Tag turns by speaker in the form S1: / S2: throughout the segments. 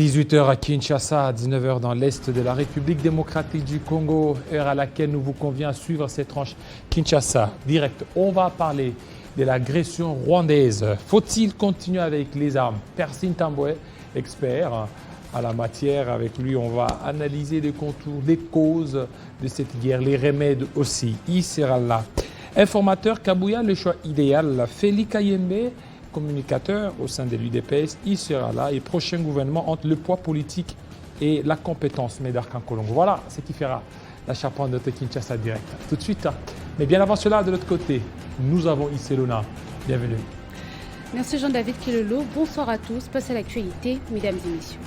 S1: 18h à Kinshasa, 19h dans l'Est de la République démocratique du Congo, heure à laquelle nous vous convient à suivre cette tranche Kinshasa direct. On va parler de l'agression rwandaise. Faut-il continuer avec les armes? Persine Tambwe, expert à la matière, avec lui on va analyser les contours, les causes de cette guerre, les remèdes aussi. Il sera là. Informateur Kabouya, le choix idéal. Félix Kayembe, communicateur au sein de l'UDPS, il sera là. Et prochain gouvernement entre le poids politique et la compétence Médard Kankolongo. Voilà ce qui fera la charpente de Kinshasa direct. Tout de suite. Mais bien avant cela, de l'autre côté, nous avons Iselona. Bienvenue.
S2: Merci Jean-David Kilolo. Bonsoir à tous. Passez à l'actualité, mesdames et messieurs.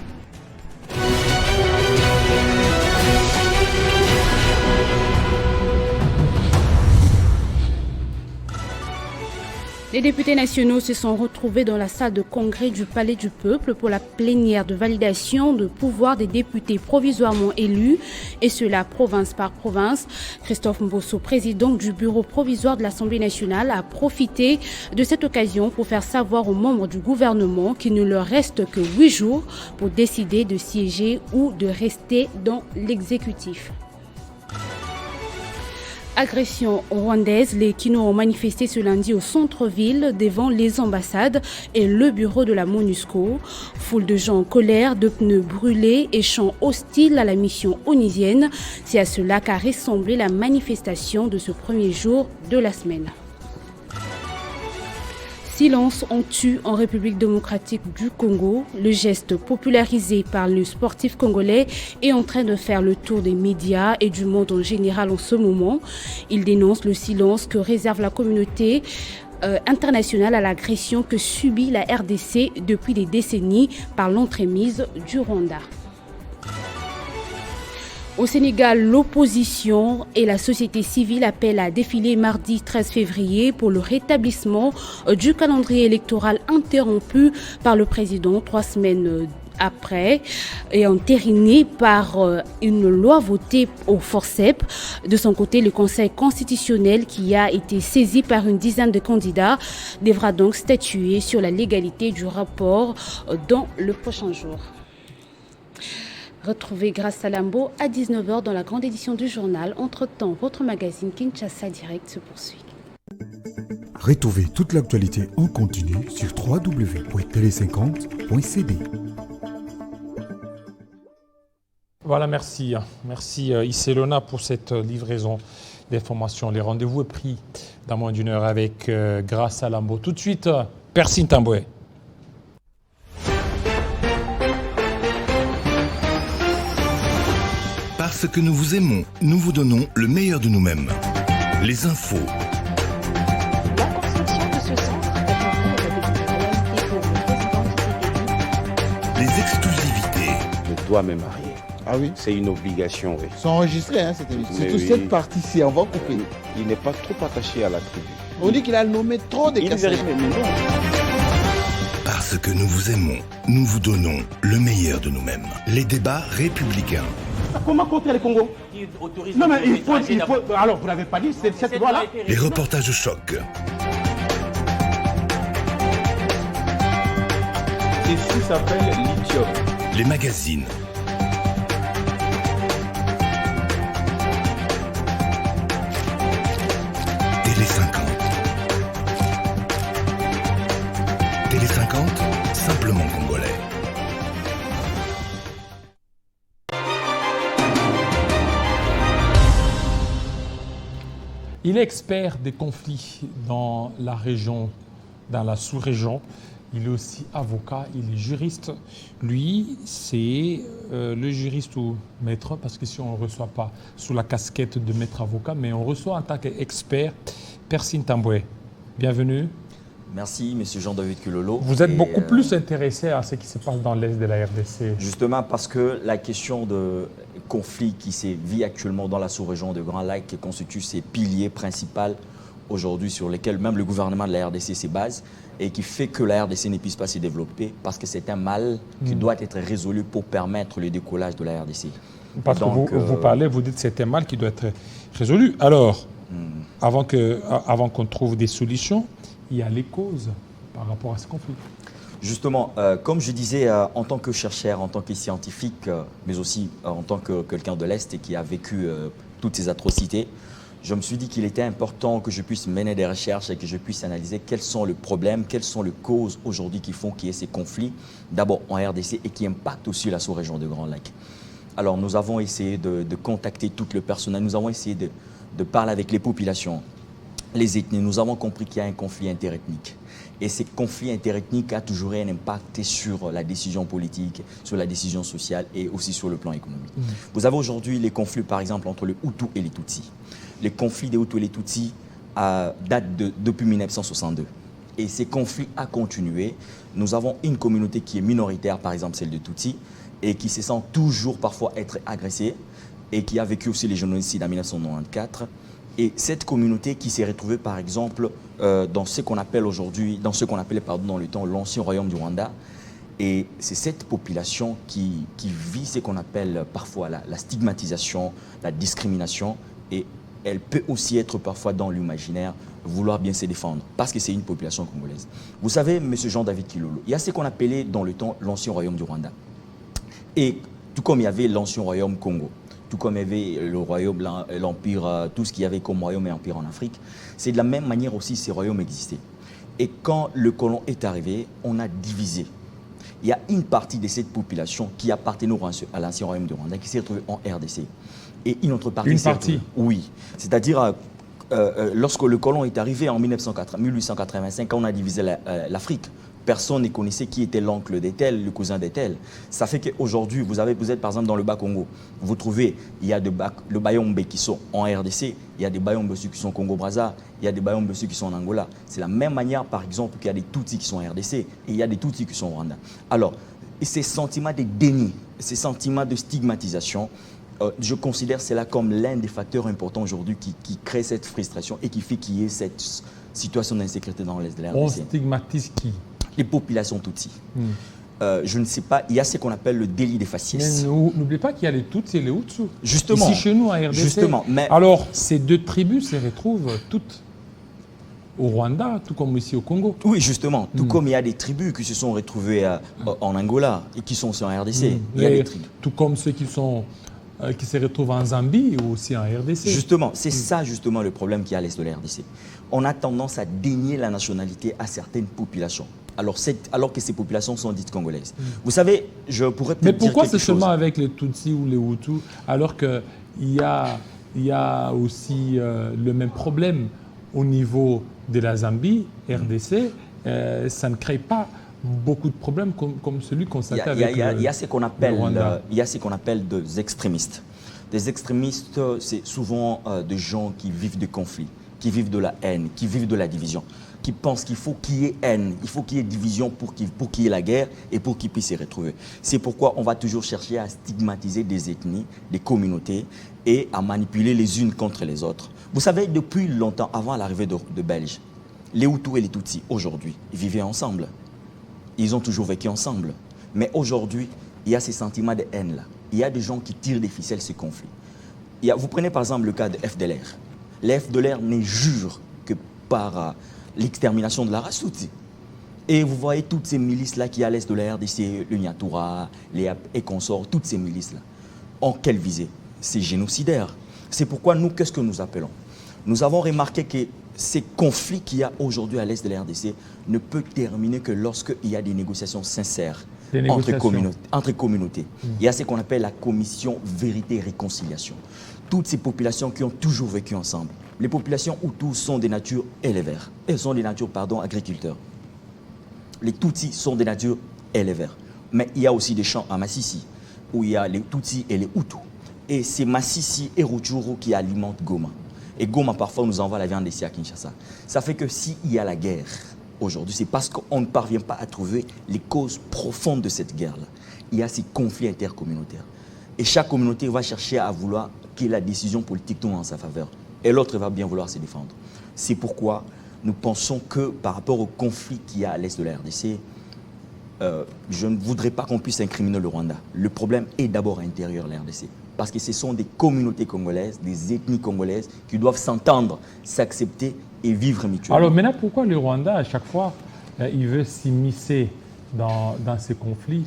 S2: Les députés nationaux se sont retrouvés dans la salle de congrès du Palais du Peuple pour la plénière de validation de pouvoir des députés provisoirement élus, et cela province par province. Christophe Mbosso, président du bureau provisoire de l'Assemblée nationale, a profité de cette occasion pour faire savoir aux membres du gouvernement qu'il ne leur reste que 8 jours pour décider de siéger ou de rester dans l'exécutif. Agression rwandaise, les Kino ont manifesté ce lundi au centre-ville devant les ambassades et le bureau de la MONUSCO. Foule de gens en colère, de pneus brûlés et chants hostiles à la mission onisienne. C'est à cela qu'a ressemblé la manifestation de ce premier jour de la semaine. Silence on tue en République démocratique du Congo. Le geste popularisé par le sportif congolais est en train de faire le tour des médias et du monde en général en ce moment. Il dénonce le silence que réserve la communauté internationale à l'agression que subit la RDC depuis des décennies par l'entremise du Rwanda. Au Sénégal, l'opposition et la société civile appellent à défiler mardi 13 février pour le rétablissement du calendrier électoral interrompu par le président 3 semaines après et entériné par une loi votée au forceps. De son côté, le Conseil constitutionnel, qui a été saisi par une dizaine de candidats, devra donc statuer sur la légalité du rapport dans le prochain jour. Retrouvez Grâce Salambo à 19h dans la grande édition du journal. Entre-temps, votre magazine Kinshasa Direct se poursuit.
S3: Retrouvez toute l'actualité en continu sur www.tele50.cd.
S1: Voilà, merci. Merci Iselona pour cette livraison d'informations. Les rendez-vous est pris dans moins d'une heure avec Grâce Salambo. Tout de suite, Persine Tambwe.
S4: Parce que nous vous aimons, nous vous donnons le meilleur de nous-mêmes. Les infos.
S5: La construction de ce centre est devenue la réalité pour le président Tshisekedi.
S4: Les exclusivités.
S6: Je dois me marier.
S7: Ah oui?
S6: C'est une obligation, oui.
S7: C'est enregistré, hein, cette émission.
S6: Mais
S7: Surtout
S6: oui.
S7: cette partie-ci, on va couper.
S6: Il n'est pas trop attaché à la tribu.
S7: On dit qu'il a nommé trop de
S6: Il
S7: cassettes.
S6: vérifie, mais non.
S4: Parce que nous vous aimons, nous vous donnons le meilleur de nous-mêmes. Les débats républicains.
S8: Comment contrer le Congo? Non mais il faut... Alors vous n'avez pas dit cette loi-là?
S4: Les reportages choc.
S9: Ceci s'appelle lithium.
S4: Les magazines. Télé 50. Télé 50, simplement congolais.
S1: Il est expert des conflits dans la région, dans la sous-région. Il est aussi avocat, il est juriste. Lui, c'est le juriste ou maître, parce que si on ne reçoit pas sous la casquette de maître avocat, mais on reçoit en tant qu'expert Persine Tambwe. Bienvenue.
S10: Merci, M. Jean-David Kilolo.
S1: Vous êtes beaucoup plus intéressé à ce qui se passe dans l'Est de la RDC.
S10: Justement parce que la question de conflit qui se vit actuellement dans la sous-région de Grand Lac qui constitue ses piliers principaux aujourd'hui sur lesquels même le gouvernement de la RDC se base et qui fait que la RDC ne puisse pas se développer parce que c'est un mal qui doit être résolu pour permettre le décollage de la RDC.
S1: Parce que vous parlez, vous dites que c'est un mal qui doit être résolu. Alors, avant qu'on trouve des solutions, il y a les causes par rapport à ce conflit.
S10: Justement, comme je disais, en tant que chercheur, en tant que scientifique, mais aussi en tant que quelqu'un de l'Est et qui a vécu toutes ces atrocités, je me suis dit qu'il était important que je puisse mener des recherches et que je puisse analyser quels sont les problèmes, quelles sont les causes aujourd'hui qui font qu'il y ait ces conflits, d'abord en RDC et qui impactent aussi la sous-région de Grand Lac. Alors nous avons essayé de contacter tout le personnel, nous avons essayé de parler avec les populations, les ethnies. Nous avons compris qu'il y a un conflit interethnique. Et ces conflits interethniques ont toujours eu un impact sur la décision politique, sur la décision sociale et aussi sur le plan économique. Vous avez aujourd'hui les conflits, par exemple, entre les Hutus et les Tutsis. Les conflits des Hutus et les Tutsis datent depuis 1962. Et ces conflits ont continué. Nous avons une communauté qui est minoritaire, par exemple celle de Tutsis, et qui se sent toujours parfois être agressée, et qui a vécu aussi les génocides en 1994. Et cette communauté qui s'est retrouvée, par exemple, dans ce qu'on appelle aujourd'hui, dans le temps l'ancien royaume du Rwanda. Et c'est cette population qui vit ce qu'on appelle parfois la stigmatisation, la discrimination. Et elle peut aussi être parfois dans l'imaginaire, vouloir bien se défendre, parce que c'est une population congolaise. Vous savez, M. Jean-David Kilolo, il y a ce qu'on appelait dans le temps l'ancien royaume du Rwanda. Et tout comme il y avait l'ancien royaume Congo, tout comme il y avait le royaume, l'empire, tout ce qu'il y avait comme royaume et empire en Afrique, c'est de la même manière aussi ces royaumes existaient. Et quand le colon est arrivé, on a divisé. Il y a une partie de cette population qui appartenait à l'ancien royaume du Rwanda qui s'est retrouvée en RDC. Et une autre partie...
S1: Une partie?
S10: Oui. C'est-à-dire, lorsque le colon est arrivé en 1885, quand on a divisé l'Afrique, personne ne connaissait qui était l'oncle de tel, le cousin de tel. Ça fait qu'aujourd'hui, vous êtes par exemple dans le Bas-Congo, vous trouvez, il y a le Bayombe qui sont en RDC, il y a des Bayombe qui sont au Congo-Brazza, il y a des Bayombe qui sont en Angola. C'est la même manière, par exemple, qu'il y a des Tutsis qui sont en RDC et il y a des Tutsis qui sont au Rwanda. Alors, ces sentiments de déni, ces sentiments de stigmatisation, je considère cela comme l'un des facteurs importants aujourd'hui qui crée cette frustration et qui fait qu'il y ait cette situation d'insécurité dans l'Est de la RDC.
S1: On stigmatise qui?
S10: Les populations Tutsis. Je ne sais pas, il y a ce qu'on appelle le délit des faciès.
S1: Mais n'oubliez pas qu'il y a les Tutsis et les Hutus.
S10: Justement.
S1: Ici chez nous, à RDC.
S10: Justement. Mais...
S1: Alors, ces deux tribus se retrouvent toutes au Rwanda, tout comme ici au Congo.
S10: Oui, justement. Tout comme il y a des tribus qui se sont retrouvées en Angola et qui sont aussi en RDC. Il y a des tribus.
S1: Tout comme ceux qui se retrouvent en Zambie ou aussi en RDC.
S10: Justement, c'est ça justement le problème qu'il y a à l'est de la RDC. On a tendance à dénier la nationalité à certaines populations, alors que ces populations sont dites congolaises. Vous savez, je pourrais peut-être dire quelque chose.
S1: Mais pourquoi c'est seulement avec les Tutsis ou les Hutus, alors qu'il y a aussi le même problème au niveau de la Zambie, RDC, ça ne crée pas beaucoup de problèmes comme celui constaté avec le Rwanda.
S10: Il y a ce qu'on appelle des extrémistes. Des extrémistes, c'est souvent des gens qui vivent de conflits, qui vivent de la haine, qui vivent de la division, qui pensent qu'il faut qu'il y ait haine, il faut qu'il y ait division pour qu'il y ait la guerre et pour qu'ils puissent se retrouver. C'est pourquoi on va toujours chercher à stigmatiser des ethnies, des communautés et à manipuler les unes contre les autres. Vous savez, depuis longtemps, avant l'arrivée de Belges, les Hutus et les Tutsis, aujourd'hui, ils vivaient ensemble. Ils ont toujours vécu ensemble. Mais aujourd'hui, il y a ces sentiments de haine-là. Il y a des gens qui tirent des ficelles ce conflit. Vous prenez par exemple le cas de FDLR. Les FDLR ne jurent que par l'extermination de la race Tutsi. Et vous voyez toutes ces milices-là qui à l'est de la RDC, le Nyatura, les et consorts, toutes ces milices-là. En quelle visée? C'est génocidaire. C'est pourquoi nous, qu'est-ce que nous appelons? Nous avons remarqué que ces conflits qu'il y a aujourd'hui à l'est de la RDC ne peuvent terminer que lorsqu'il y a des négociations sincères entre communautés. Il y a ce qu'on appelle la commission vérité et réconciliation. Toutes ces populations qui ont toujours vécu ensemble. Les populations Hutus sont des natures éleveurs. Elles sont des natures, agriculteurs. Les Tutsis sont des natures éleveurs. Mais il y a aussi des champs à Massissi, où il y a les Tutsis et les Hutus. Et c'est Massissi et Rutshuru qui alimentent Goma. Et Goma, parfois, nous envoie la viande ici à Kinshasa. Ça fait que s'il y a la guerre, aujourd'hui, c'est parce qu'on ne parvient pas à trouver les causes profondes de cette guerre-là. Il y a ces conflits intercommunautaires. Et chaque communauté va chercher à vouloir que la décision politique tombe en sa faveur. Et l'autre va bien vouloir se défendre. C'est pourquoi nous pensons que par rapport au conflit qu'il y a à l'est de la RDC, je ne voudrais pas qu'on puisse incriminer le Rwanda. Le problème est d'abord à l'intérieur de la RDC. Parce que ce sont des communautés congolaises, des ethnies congolaises qui doivent s'entendre, s'accepter et vivre mutuellement.
S1: Alors maintenant, pourquoi le Rwanda, à chaque fois, il veut s'immiscer dans ces conflits,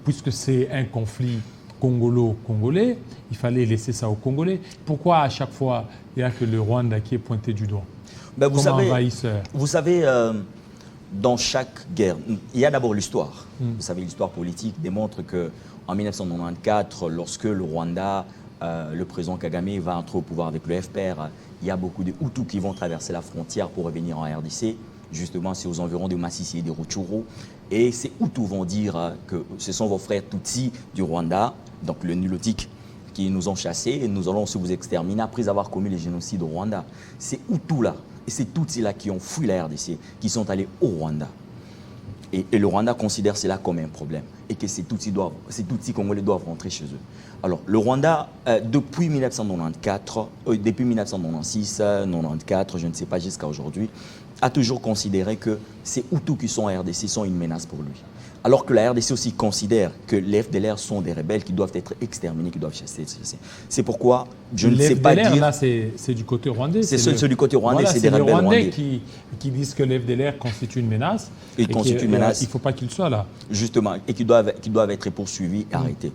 S1: puisque c'est un conflit congolo-congolais, il fallait laisser ça aux Congolais. Pourquoi à chaque fois, il n'y a que le Rwanda qui est pointé du doigt
S10: vous
S1: comme envahisseur?
S10: Vous savez, dans chaque guerre, il y a d'abord l'histoire. Vous savez, l'histoire politique démontre qu'en 1994, lorsque le Rwanda, le président Kagame va entrer au pouvoir avec le FPR, il y a beaucoup de Hutus qui vont traverser la frontière pour revenir en RDC. Justement, c'est aux environs de Massissi et de Rutshuru. Et ces Hutus vont dire que ce sont vos frères Tutsis du Rwanda, donc le Nilotique, qui nous ont chassés et nous allons aussi vous exterminer après avoir commis les génocides au Rwanda. Ces Hutus-là et ces Tutsis-là qui ont fui la RDC, qui sont allés au Rwanda. Et le Rwanda considère cela comme un problème et que ces Tutsis congolais doivent rentrer chez eux. Alors, le Rwanda, depuis 1994, depuis 1996, 1994, je ne sais pas jusqu'à aujourd'hui, a toujours considéré que ces Hutus qui sont en RDC sont une menace pour lui. Alors que la RDC aussi considère que les FDLR sont des rebelles qui doivent être exterminés, qui doivent chasser. C'est pourquoi je ne sais pas dire...
S1: là, c'est du côté rwandais.
S10: C'est du côté rwandais,
S1: voilà,
S10: c'est des rebelles rwandais.
S1: Qui disent que les FDLR constituent une menace.
S10: Il ne
S1: faut pas qu'ils soient là.
S10: Justement, et qui doivent être poursuivis et arrêtés.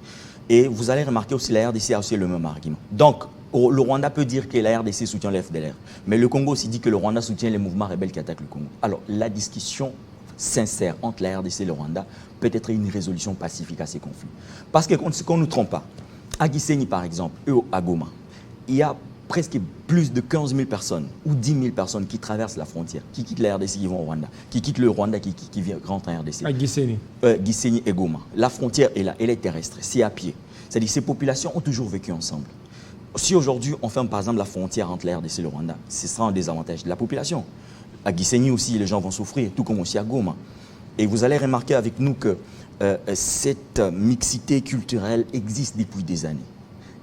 S10: Et vous allez remarquer aussi, la RDC a aussi le même argument. Donc, le Rwanda peut dire que la RDC soutient les FDLR. Mais le Congo aussi dit que le Rwanda soutient les mouvements rebelles qui attaquent le Congo. Alors, la discussion sincère entre la RDC et le Rwanda peut être une résolution pacifique à ces conflits. Parce qu'on ne nous trompe pas. À Gisenyi, par exemple, à Goma, il y a presque plus de 15 000 personnes ou 10 000 personnes qui traversent la frontière, qui quittent la RDC, qui vont au Rwanda, qui quittent le Rwanda, qui rentrent en RDC.
S1: À Gisenyi.
S10: Gisenyi et Goma. La frontière est là, elle est terrestre, c'est à pied. C'est-à-dire que ces populations ont toujours vécu ensemble. Si aujourd'hui on ferme par exemple la frontière entre la RDC et le Rwanda, ce sera un désavantage de la population. À Gisenyi aussi, les gens vont souffrir, tout comme aussi à Goma. Et vous allez remarquer avec nous que cette mixité culturelle existe depuis des années.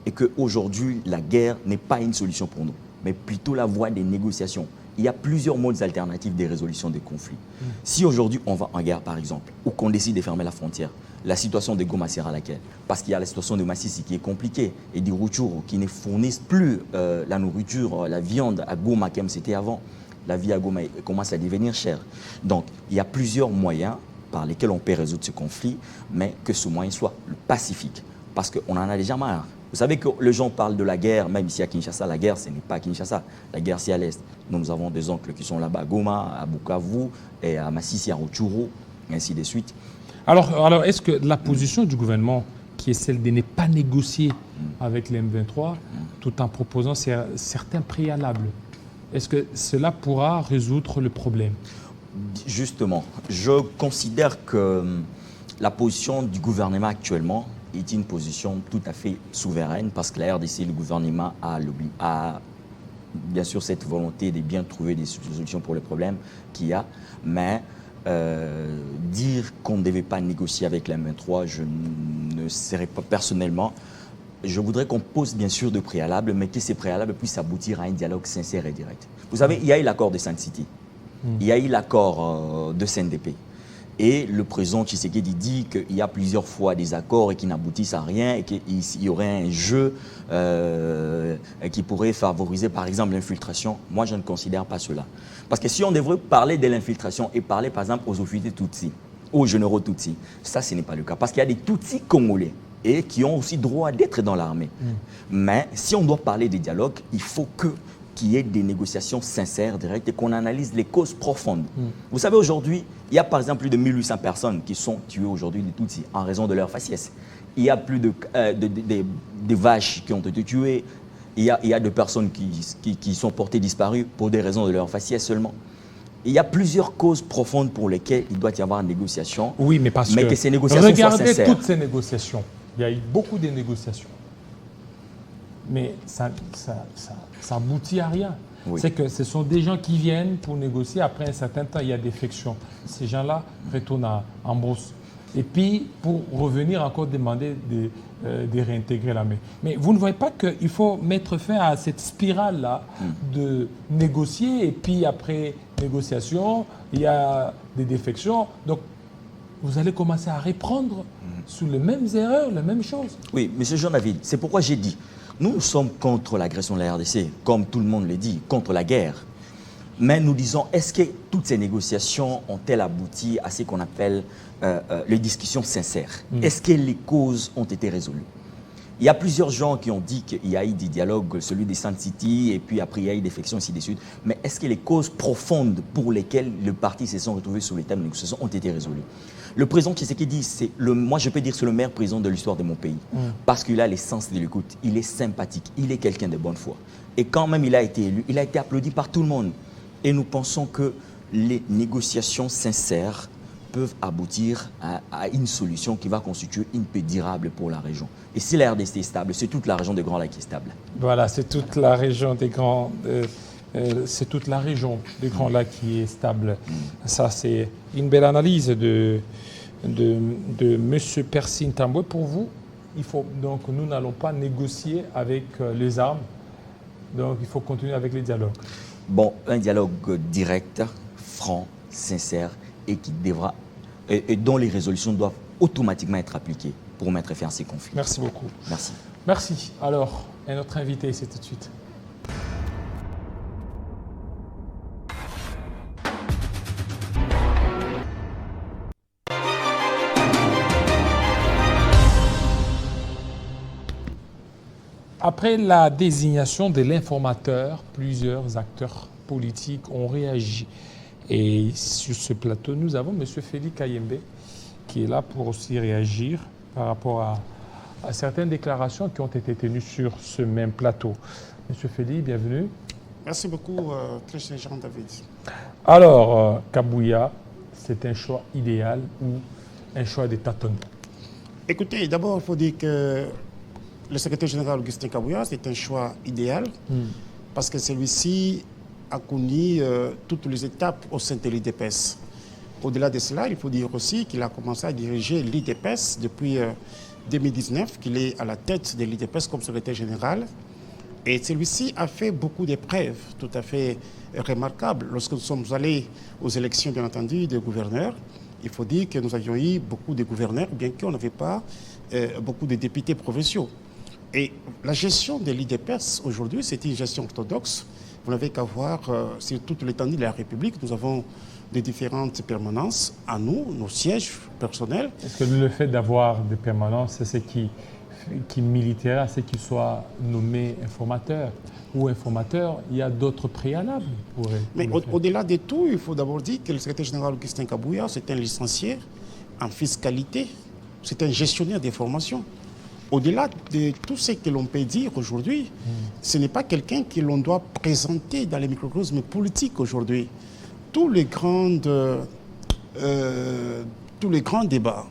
S10: Et qu'aujourd'hui, la guerre n'est pas une solution pour nous, mais plutôt la voie des négociations. Il y a plusieurs modes alternatifs de résolution des conflits. Si aujourd'hui on va en guerre par exemple, ou qu'on décide de fermer la frontière, la situation de Goma sera laquelle? Parce qu'il y a la situation de Massissi qui est compliquée et des Rutshuru qui ne fournissent plus la nourriture, la viande à Goma comme c'était avant. La vie à Goma commence à devenir chère. Donc, il y a plusieurs moyens par lesquels on peut résoudre ce conflit, mais que ce moyen soit pacifique. Parce qu'on en a déjà marre. Vous savez que les gens parlent de la guerre, même ici à Kinshasa, la guerre, ce n'est pas à Kinshasa. La guerre, c'est à l'Est. Nous avons des oncles qui sont là-bas à Goma, à Bukavu, et à Massissi, à Rutshuru, et ainsi de suite.
S1: Alors est-ce que la position du gouvernement, qui est celle de ne pas négocier avec les M23, tout en proposant certains préalables, est-ce que cela pourra résoudre le problème?
S10: Justement, je considère que la position du gouvernement actuellement est une position tout à fait souveraine parce que la RDC, le gouvernement a bien sûr cette volonté de bien trouver des solutions pour les problèmes qu'il y a, mais dire qu'on ne devait pas négocier avec la M23, je ne serais pas personnellement. Je voudrais qu'on pose bien sûr de préalables, mais que ces préalables puissent aboutir à un dialogue sincère et direct. Vous savez, il y a eu l'accord de Sun City, il y a eu l'accord de CNDP. Et le président Tshisekedi dit qu'il y a plusieurs fois des accords et qui n'aboutissent à rien et qu'il y aurait un jeu qui pourrait favoriser par exemple l'infiltration. Moi, je ne considère pas cela. Parce que si on devrait parler de l'infiltration et parler par exemple aux officiers Tutsis, aux généraux Tutsis, ça, ce n'est pas le cas. Parce qu'il y a des Tutsis congolais et qui ont aussi droit d'être dans l'armée. Mais si on doit parler des dialogues, il faut qu'il y ait des négociations sincères, directes, et qu'on analyse les causes profondes. Vous savez, aujourd'hui, il y a par exemple plus de 1800 personnes qui sont tuées aujourd'hui de Tutsis en raison de leur faciès. Il y a plus de vaches qui ont été tuées. Il y a des personnes qui sont portées disparues pour des raisons de leur faciès seulement. Il y a plusieurs causes profondes pour lesquelles il doit y avoir une négociation.
S1: Oui, mais que
S10: ces négociations soient sincères.
S1: Regardez toutes ces négociations. Il y a eu beaucoup de négociations. Mais ça aboutit à rien. Oui. C'est que ce sont des gens qui viennent pour négocier. Après un certain temps, il y a des frictions. Ces gens-là retournent en brousse. Et puis, pour revenir encore demander de réintégrer l'armée. Mais vous ne voyez pas qu'il faut mettre fin à cette spirale-là de négocier et puis après négociation, il y a des défections. Donc, vous allez commencer à reprendre sous les mêmes erreurs, les mêmes choses.
S10: Oui, M. Jean-David, c'est pourquoi j'ai dit, nous sommes contre l'agression de la RDC, comme tout le monde le dit, contre la guerre. Mais nous disons, est-ce que toutes ces négociations ont-elles abouti à ce qu'on appelle les discussions sincères? Est-ce que les causes ont été résolues? Il y a plusieurs gens qui ont dit qu'il y a eu des dialogues, celui des Sun City, et puis après il y a eu des frictions ainsi de suite. Mais est-ce que les causes profondes pour lesquelles le parti se sont retrouvés sur les thèmes de négociation ont été résolues? Le président Tshisekedi, moi je peux dire que c'est le meilleur président de l'histoire de mon pays. Parce qu'il a l'essence de l'écoute, il est sympathique, il est quelqu'un de bonne foi. Et quand même il a été élu, il a été applaudi par tout le monde. Et nous pensons que les négociations sincères peuvent aboutir à une solution qui va constituer une paix durable pour la région. Et si la RDC est stable, c'est toute la région des Grands Lacs qui est stable.
S1: Voilà, c'est toute la région des Grands, c'est toute la région des Grands Lacs qui est stable. Ça, c'est une belle analyse de M. Persine Tamboué. Pour vous, donc, nous n'allons pas négocier avec les armes. Donc, il faut continuer avec les dialogues.
S10: Bon, un dialogue direct, franc, sincère et et dont les résolutions doivent automatiquement être appliquées pour mettre fin à ces conflits.
S1: Merci beaucoup.
S10: Merci.
S1: Merci. Alors, et notre invité, c'est tout de suite. Après la désignation de l'informateur, plusieurs acteurs politiques ont réagi. Et sur ce plateau, nous avons M. Félix Kayembe qui est là pour aussi réagir par rapport à certaines déclarations qui ont été tenues sur ce même plateau. M. Félix, bienvenue.
S8: Merci beaucoup, très cher Jean-David.
S1: Alors, Kabouya, c'est un choix idéal ou un choix de tâtonnement? Écoutez,
S8: d'abord, il faut dire que le secrétaire général Augustin Kabouya, c'est un choix idéal parce que celui-ci a connu toutes les étapes au sein de l'IDPS. Au-delà de cela, il faut dire aussi qu'il a commencé à diriger l'IDPS depuis 2019, qu'il est à la tête de l'IDPS comme secrétaire général. Et celui-ci a fait beaucoup d'épreuves tout à fait remarquables. Lorsque nous sommes allés aux élections, bien entendu, des gouverneurs, il faut dire que nous avions eu beaucoup de gouverneurs, bien qu'on n'avait pas beaucoup de députés provinciaux. Et la gestion de l'IDPS aujourd'hui, c'est une gestion orthodoxe. Vous n'avez qu'à voir sur toute l'étendue de la République, nous avons des différentes permanences à nous, nos sièges personnels.
S1: Est-ce que le fait d'avoir des permanences, c'est ce qui militerait à ce qu'il soit nommé informateur ou informateur? Il y a d'autres préalables pour
S8: Mais au-delà de tout, il faut d'abord dire que le secrétaire général Augustin Kabouya, c'est un licencié en fiscalité, c'est un gestionnaire des formations. Au-delà de tout ce que l'on peut dire aujourd'hui, ce n'est pas quelqu'un que l'on doit présenter dans les microcosmes politiques aujourd'hui. Tous les grands débats,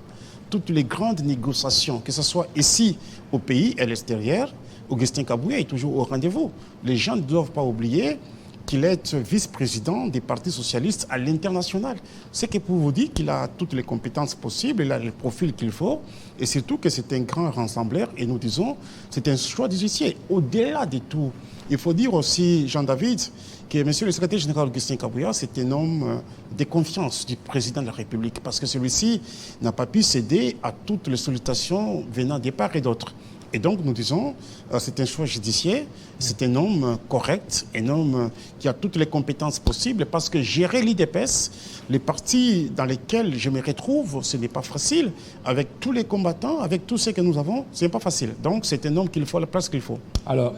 S8: toutes les grandes négociations, que ce soit ici au pays et à l'extérieur, Augustin Kabouya est toujours au rendez-vous. Les gens ne doivent pas oublier qu'il est vice-président des partis socialistes à l'international. C'est que pour vous dire qu'il a toutes les compétences possibles, il a le profil qu'il faut, et surtout que c'est un grand rassembleur, et nous disons, c'est un choix du judiciaire. Au-delà de tout, il faut dire aussi, Jean-David, que M. le secrétaire général Augustin Kabouya, c'est un homme de confiance du président de la République, parce que celui-ci n'a pas pu céder à toutes les sollicitations venant des part et d'autres. Et donc, nous disons, c'est un choix judiciaire, c'est un homme correct, un homme qui a toutes les compétences possibles, parce que gérer l'IDPS, les partis dans lesquels je me retrouve, ce n'est pas facile. Avec tous les combattants, avec tout ce que nous avons, ce n'est pas facile. Donc, c'est un homme qu'il faut à la place qu'il faut.
S1: Alors,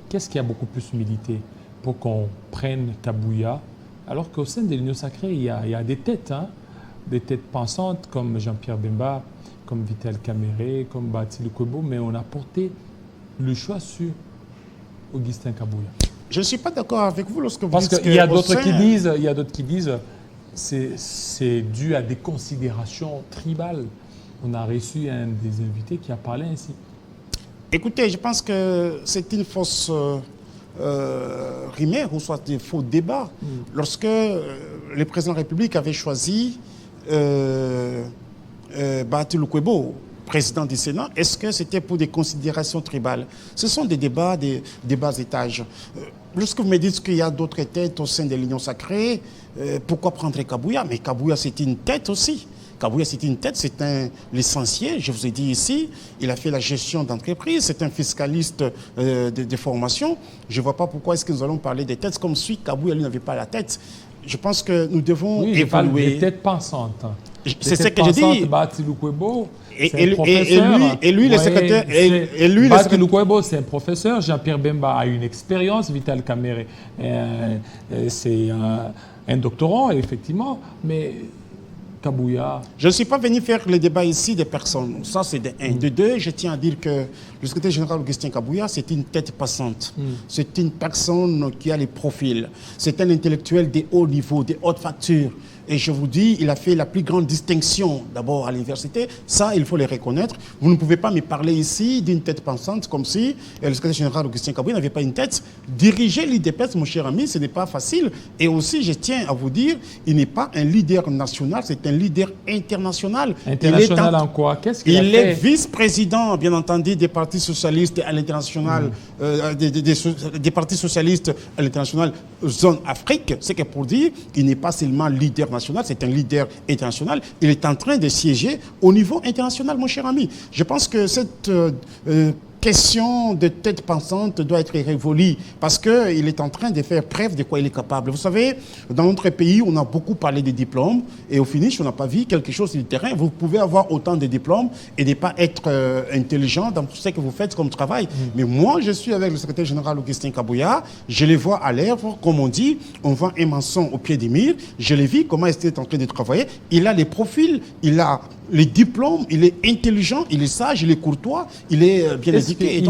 S1: qu'est-ce qui a beaucoup plus milité pour qu'on prenne Kabouya, alors qu'au sein de l'Union sacrée, il y a des têtes, des têtes pensantes comme Jean-Pierre Bemba, comme Vital Kamere, comme Bati Lukwebo, mais on a porté le choix sur Augustin Kabouya.
S8: Je ne suis pas d'accord avec vous lorsque vous
S1: dites que... Parce qu'il y a d'autres qui disent c'est dû à des considérations tribales. On a reçu un des invités qui a parlé ainsi.
S8: Écoutez, je pense que c'est une fausse rumeur ou soit des faux débats. Lorsque le président de la République avait choisi Bati Lukwebo, président du Sénat, est-ce que c'était pour des considérations tribales? Ce sont des débats des bas étages. Lorsque vous me dites qu'il y a d'autres têtes au sein de l'Union sacrée, pourquoi prendre Kabouya? Mais Kabouya, c'est une tête aussi. Kabouya, c'est une tête, c'est un licencié, je vous ai dit ici. Il a fait la gestion d'entreprise, c'est un fiscaliste de formation. Je ne vois pas pourquoi est-ce que nous allons parler des têtes comme si Kabouya, lui, n'avait pas la tête. Je pense que nous devons évoluer.
S1: Parle des têtes pensantes.
S8: C'est ce que j'ai dit. Et lui, le secrétaire.
S1: Bati Lukwebo, c'est un professeur. Jean-Pierre Bemba a une expérience. Vital Kamere, c'est un doctorant, effectivement. Mais Kabouya.
S8: Je ne suis pas venu faire le débat ici des personnes. Ça, c'est de un. De deux, je tiens à dire que le secrétaire général Augustin Kabouya, c'est une tête passante. C'est une personne qui a les profils. C'est un intellectuel de haut niveau, de haute facture. Et je vous dis, il a fait la plus grande distinction d'abord à l'université. Ça, il faut le reconnaître. Vous ne pouvez pas me parler ici d'une tête pensante comme si le secrétaire général Augustin Kabouya n'avait pas une tête. Diriger l'IDPS, mon cher ami, ce n'est pas facile. Et aussi, je tiens à vous dire, il n'est pas un leader national, c'est un leader international.
S1: International en quoi? Qu'est-ce qu'il a fait?
S8: Il est vice-président, bien entendu, des partis socialistes à l'international, des partis socialistes à l'international zone Afrique. C'est que pour dire, il n'est pas seulement leader national, c'est un leader international. Il est en train de siéger au niveau international, mon cher ami. Je pense que cette question de tête pensante doit être révolue parce qu'il est en train de faire preuve de quoi il est capable. Vous savez, dans notre pays, on a beaucoup parlé des diplômes et au finish, on n'a pas vu quelque chose du terrain. Vous pouvez avoir autant de diplômes et ne pas être intelligent dans tout ce que vous faites comme travail. Mais moi, je suis avec le secrétaire général Augustin Kabouya. Je les vois à l'œuvre, comme on dit, on vend un maçon au pied des murs. Je l'ai vu, comment il est en train de travailler. Il a les profils, il a les diplômes, il est intelligent, il est sage, il est courtois, il est bien éduqué.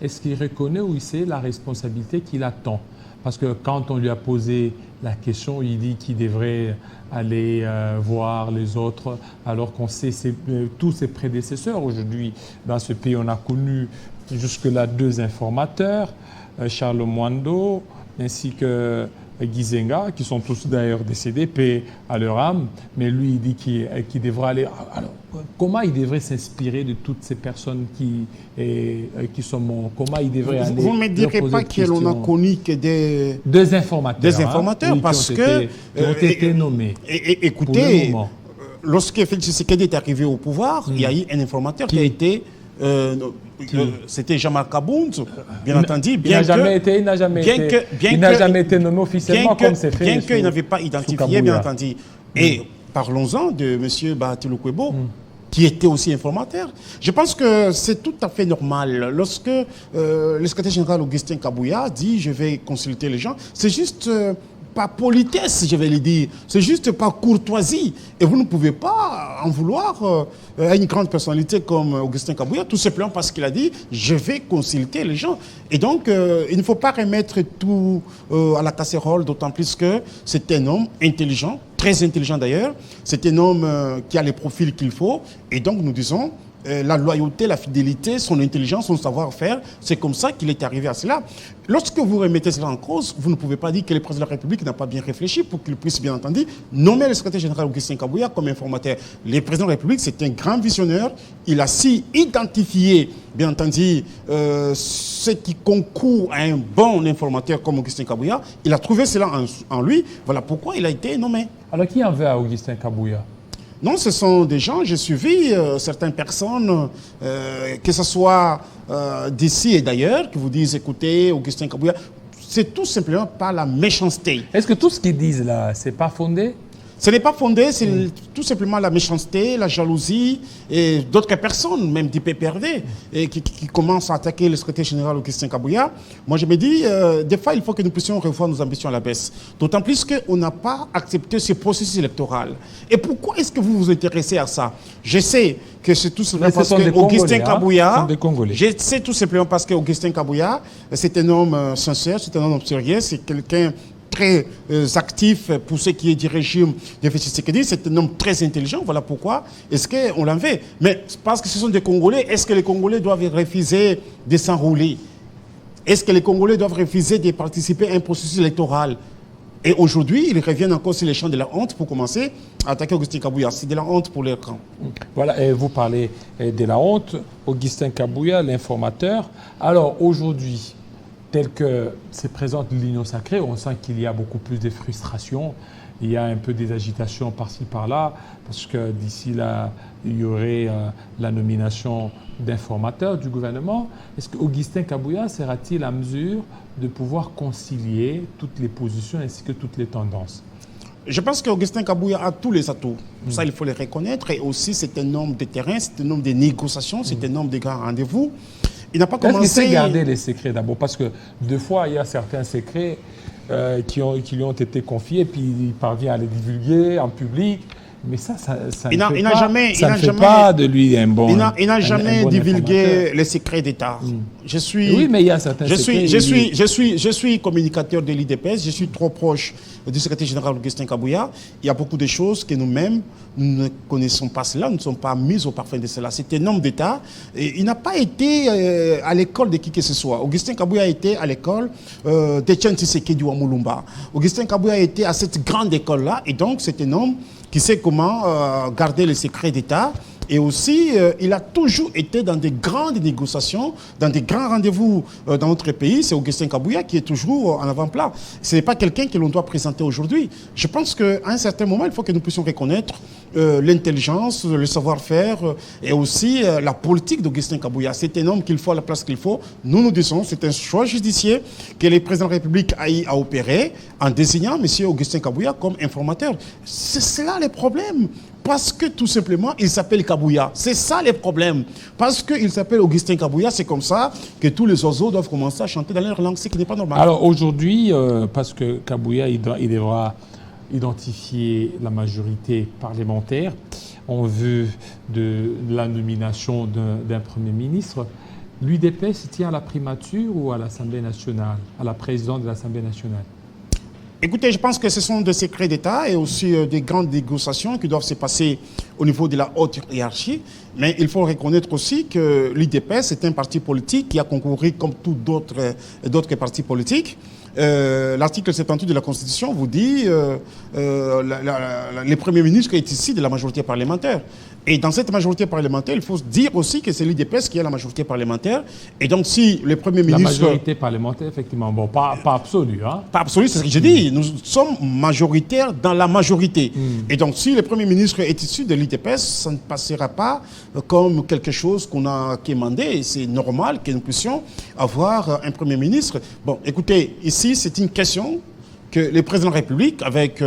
S1: Est-ce qu'il reconnaît ou il sait la responsabilité qu'il attend? Parce que quand on lui a posé la question, il dit qu'il devrait aller voir les autres, alors qu'on sait tous ses prédécesseurs. Aujourd'hui, dans ce pays, on a connu jusque-là 2 informateurs, Charles Mwando ainsi que Gizenga, qui sont tous d'ailleurs décédés, paix à leur âme, mais lui il dit qu'il devrait aller. Alors, comment il devrait s'inspirer de toutes ces personnes qui sont morts? Comment il devrait aller?
S8: Vous ne me direz pas que l'on a connu que des
S1: informateurs.
S8: Des informateurs, parce que.
S1: Qui ont été nommés.
S8: Écoutez, lorsque Félix Tshisekedi est arrivé au pouvoir, il y a eu un informateur qui a été. C'était Jean-Marc Kabound, bien entendu.
S1: Il n'a jamais été nommé officiellement comme c'est fait.
S8: Bien qu'il n'avait pas identifié, bien entendu. Et parlons-en de M. Bati Lukwebo, qui était aussi informateur. Je pense que c'est tout à fait normal. Lorsque le secrétaire général Augustin Kabouya dit « je vais consulter les gens », c'est juste... pas politesse, je vais le dire. C'est juste pas courtoisie. Et vous ne pouvez pas en vouloir à une grande personnalité comme Augustin Kabouya, tout simplement parce qu'il a dit « je vais consulter les gens ». Et donc, il ne faut pas remettre tout à la casserole, d'autant plus que c'est un homme intelligent, très intelligent d'ailleurs. C'est un homme qui a les profils qu'il faut. Et donc, nous disons... la loyauté, la fidélité, son intelligence, son savoir-faire, c'est comme ça qu'il est arrivé à cela. Lorsque vous remettez cela en cause, vous ne pouvez pas dire que le président de la République n'a pas bien réfléchi pour qu'il puisse, bien entendu, nommer le secrétaire général Augustin Kabouya comme informateur. Le président de la République, c'est un grand visionnaire. Il a su identifier, bien entendu, ce qui concourt à un bon informateur comme Augustin Kabouya. Il a trouvé cela en lui. Voilà pourquoi il a été nommé.
S1: Alors, qui en veut à Augustin Kabouya?
S8: Non, ce sont des gens, j'ai suivi certaines personnes, que ce soit d'ici et d'ailleurs, qui vous disent, écoutez, Augustin Kabouya, c'est tout simplement pas la méchanceté.
S1: Est-ce que tout ce qu'ils disent là, c'est pas fondé?
S8: Ce n'est pas fondé, c'est tout simplement la méchanceté, la jalousie et d'autres personnes, même du PPRD, et qui commencent à attaquer le secrétaire général Augustin Kabouya. Moi, je me dis, des fois, il faut que nous puissions revoir nos ambitions à la baisse. D'autant plus qu'on n'a pas accepté ce processus électoral. Et pourquoi est-ce que vous vous intéressez à ça? Je sais que c'est tout simplement parce que Augustin Kabouya, je sais tout simplement parce que Augustin Kabouya, c'est un homme sincère, c'est un homme sérieux, c'est quelqu'un très actif pour ce qui est du régime de Félix Tshisekedi. C'est un homme très intelligent. Voilà pourquoi est-ce qu'on l'enlève. Mais parce que ce sont des Congolais, est-ce que les Congolais doivent refuser de s'enrouler? Est-ce que les Congolais doivent refuser de participer à un processus électoral? Et aujourd'hui, ils reviennent encore sur les champs de la honte pour commencer à attaquer Augustin Kabouya. C'est de la honte pour leur camp.
S1: Voilà, et vous parlez de la honte. Augustin Kabouya, l'informateur. Alors aujourd'hui, tel que se présente l'Union sacrée, on sent qu'il y a beaucoup plus de frustration il y a un peu des agitations par-ci par-là, parce que d'ici là, il y aurait la nomination d'informateurs du gouvernement. Est-ce qu'Augustin Kabouya sera-t-il à mesure de pouvoir concilier toutes les positions ainsi que toutes les tendances?
S8: Je pense qu'Augustin Kabouya a tous les atouts. Ça, il faut les reconnaître. Et aussi, c'est un homme de terrain, c'est un homme de négociations, c'est un homme de grands rendez-vous. Il n'a pas commencé...
S1: Est-ce qu'il sait garder les secrets d'abord? Parce que deux fois, il y a certains secrets qui lui ont été confiés, puis il parvient à les divulguer en public. Mais ça ne fait pas de lui un bon...
S8: Il n'a jamais divulgué les secrets d'État.
S1: Oui, mais il y a certains secrets...
S8: Je suis communicateur de l'IDPS, je suis trop proche du secrétaire général Augustin Kabouya. Il y a beaucoup de choses que nous-mêmes, nous ne connaissons pas cela, nous ne sommes pas mis au parfum de cela. C'est un homme d'État. Il n'a pas été à l'école de qui que ce soit. Augustin Kabouya a été à l'école d'Etienne Tshisekedi ou Moulumba. Augustin Kabouya a été à cette grande école-là, et donc c'est un homme qui sait comment garder les secrets d'État. Et aussi, il a toujours été dans des grandes négociations, dans des grands rendez-vous dans notre pays. C'est Augustin Kabouya qui est toujours en avant-plan. Ce n'est pas quelqu'un que l'on doit présenter aujourd'hui. Je pense qu'à un certain moment, il faut que nous puissions reconnaître l'intelligence, le savoir-faire et aussi la politique d'Augustin Kabouya. C'est un homme qu'il faut à la place qu'il faut. Nous disons, c'est un choix judiciaire que le président de la République a opéré en désignant M. Augustin Kabouya comme informateur. C'est cela le problème. Parce que tout simplement, il s'appelle Kabouya. C'est ça le problème. Parce qu'il s'appelle Augustin Kabouya, c'est comme ça que tous les oiseaux doivent commencer à chanter dans leur langue, ce qui n'est pas normal.
S1: Alors aujourd'hui, parce que Kabouya, il devra identifier la majorité parlementaire en vue de la nomination d'un Premier ministre, l'UDPS tient à la primature ou à l'Assemblée nationale, à la présidente de l'Assemblée nationale?
S8: Écoutez, je pense que ce sont des secrets d'État et aussi des grandes négociations qui doivent se passer au niveau de la haute hiérarchie. Mais il faut reconnaître aussi que l'UDPS est un parti politique qui a concouru comme tous d'autres partis politiques. L'article 78 de la Constitution vous dit le Premier ministre est ici de la majorité parlementaire. Et dans cette majorité parlementaire, il faut dire aussi que c'est l'UDPS qui a la majorité parlementaire. Et donc, si le Premier ministre...
S1: La majorité parlementaire, effectivement. Bon, pas absolue, hein?
S8: Pas absolue, c'est ce que j'ai dit. Nous sommes majoritaires dans la majorité. Et donc, si le Premier ministre est issu de l'UDPS, ça ne passera pas comme quelque chose qu'on a commandé. C'est normal que nous puissions avoir un Premier ministre. Bon, écoutez, ici, c'est une question que le président de la République, avec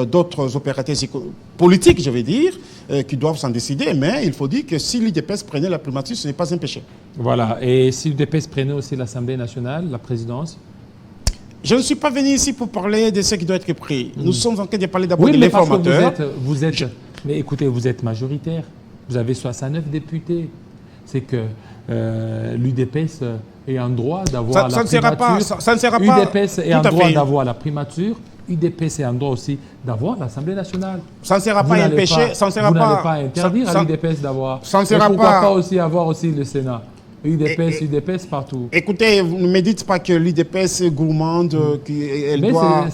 S8: d'autres opérateurs politiques, je vais dire, qui doivent s'en décider, mais il faut dire que si l'UDPS prenait la primature, ce n'est pas un péché.
S1: Voilà, et si l'UDPS prenait aussi l'Assemblée nationale, la présidence?
S8: Je ne suis pas venu ici pour parler de ce qui doit être pris. Nous sommes en train de parler d'abord de l'informateur.
S1: Mais écoutez, vous êtes majoritaire, vous avez 69 députés. C'est que l'UDPS est en droit d'avoir la primature.
S8: Ça ne sera pas.
S1: UDPS est en droit d'avoir la primature. UDPS est en droit aussi d'avoir l'Assemblée nationale.
S8: Ça ne sera pas un péché.
S1: Vous n'allez pas interdire à l'UDPS d'avoir.
S8: Ça ne sera
S1: pas aussi avoir aussi le Sénat. UDPS partout.
S8: Écoutez, ne me dites pas que l'UDPS est gourmande, qu'elle doit...